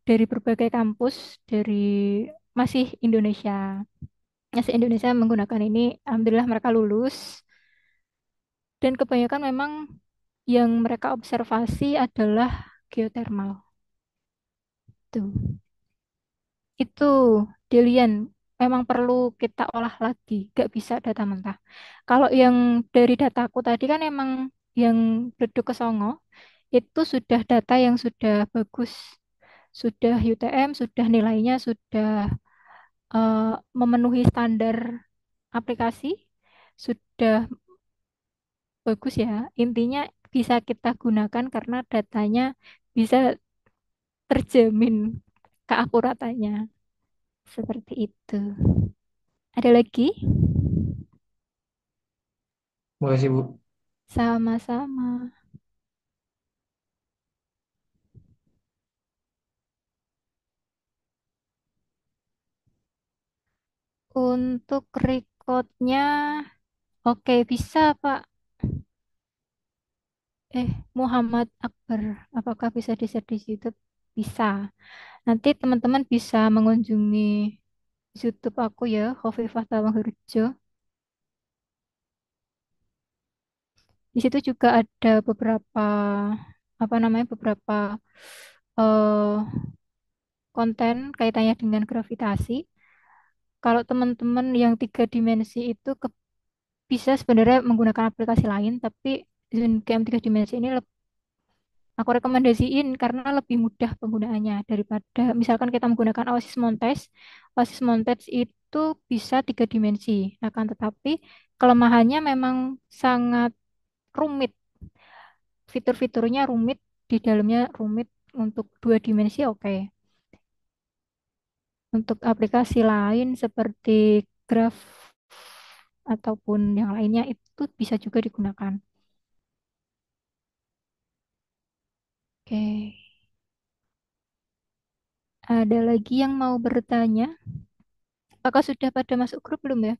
dari berbagai kampus, dari masih Indonesia. Masih Indonesia menggunakan ini, alhamdulillah mereka lulus dan kebanyakan memang yang mereka observasi adalah geothermal. Tuh. Itu Delian memang perlu kita olah lagi, gak bisa data mentah. Kalau yang dari dataku tadi kan emang yang Bleduk ke Songo itu sudah data yang sudah bagus, sudah UTM, sudah nilainya sudah memenuhi standar aplikasi, sudah bagus ya. Intinya bisa kita gunakan karena datanya bisa terjamin keakuratannya. Seperti itu. Ada lagi? Terima kasih, Bu. Sama-sama. Untuk recordnya, oke bisa Pak. Muhammad Akbar, apakah bisa di-share di YouTube? Bisa. Nanti teman-teman bisa mengunjungi YouTube aku ya, Khofifah Tawahurjo. Di situ juga ada beberapa apa namanya beberapa eh, konten kaitannya dengan gravitasi. Kalau teman-teman yang 3 dimensi itu bisa sebenarnya menggunakan aplikasi lain, tapi Zoom game 3 dimensi ini aku rekomendasiin karena lebih mudah penggunaannya daripada misalkan kita menggunakan Oasis Montage. Oasis Montage itu bisa 3 dimensi, akan tetapi kelemahannya memang sangat rumit. Fitur-fiturnya rumit, di dalamnya rumit untuk 2 dimensi oke. Untuk aplikasi lain seperti Graph ataupun yang lainnya itu bisa juga digunakan. Oke, ada lagi yang mau bertanya? Apakah sudah pada masuk grup belum ya?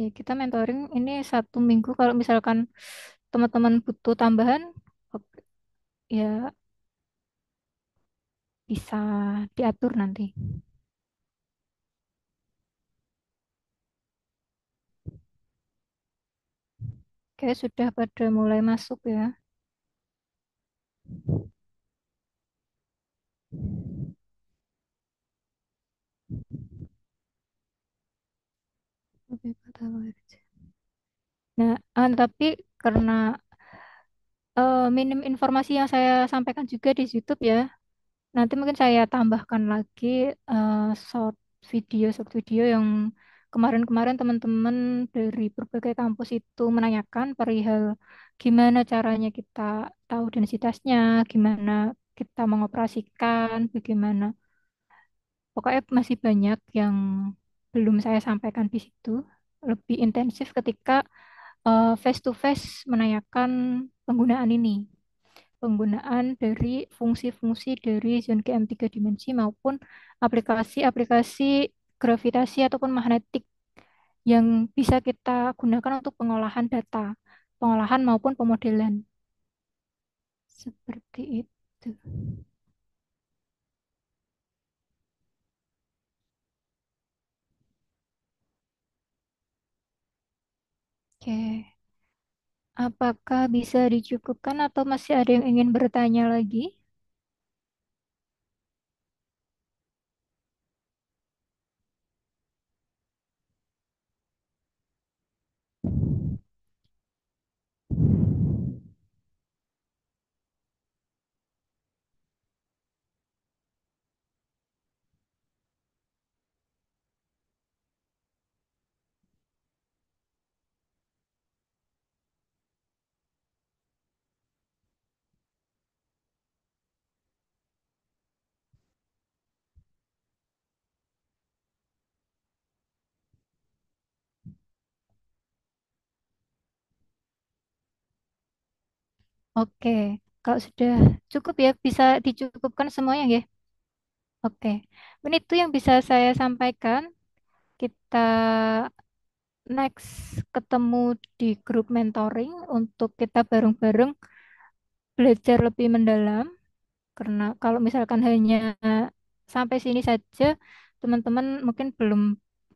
Ya, kita mentoring ini 1 minggu. Kalau misalkan teman-teman butuh tambahan, ya bisa diatur nanti. Oke, sudah pada mulai masuk ya. Oke, kata Wirja. Nah, tapi karena minim informasi yang saya sampaikan juga di YouTube ya, nanti mungkin saya tambahkan lagi eh, short short video yang kemarin-kemarin teman-teman dari berbagai kampus itu menanyakan perihal gimana caranya kita tahu densitasnya, gimana kita mengoperasikan, bagaimana. Pokoknya masih banyak yang belum saya sampaikan di situ. Lebih intensif ketika face to face menanyakan penggunaan ini, penggunaan dari fungsi-fungsi dari zone GM 3 dimensi maupun aplikasi-aplikasi gravitasi ataupun magnetik yang bisa kita gunakan untuk pengolahan data, pengolahan maupun pemodelan. Seperti itu. Oke. Apakah bisa dicukupkan atau masih ada yang ingin bertanya lagi? Oke, kalau sudah cukup ya bisa dicukupkan semuanya ya. Oke, ini itu yang bisa saya sampaikan. Kita next ketemu di grup mentoring untuk kita bareng-bareng belajar lebih mendalam. Karena kalau misalkan hanya sampai sini saja, teman-teman mungkin belum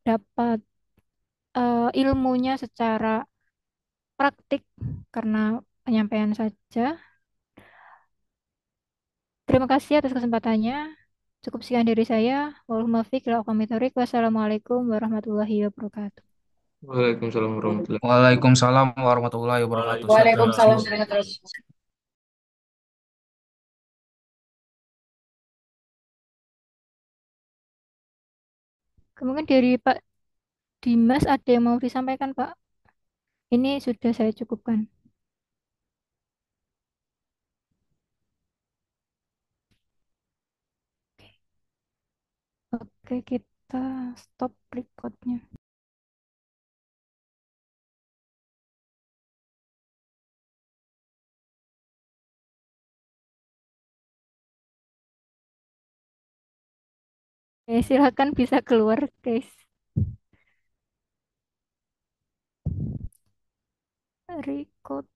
dapat ilmunya secara praktik karena penyampaian saja. Terima kasih atas kesempatannya. Cukup sekian dari saya. Wallahul muwaffiq ila aqwamit thoriq. Wassalamualaikum warahmatullahi wabarakatuh. Waalaikumsalam warahmatullahi. Waalaikumsalam warahmatullahi wabarakatuh. Siap, siap. Waalaikumsalam warahmatullahi wabarakatuh. Kemudian dari Pak Dimas ada yang mau disampaikan, Pak? Ini sudah saya cukupkan. Oke, kita stop recordnya. Silakan bisa keluar, guys. Record.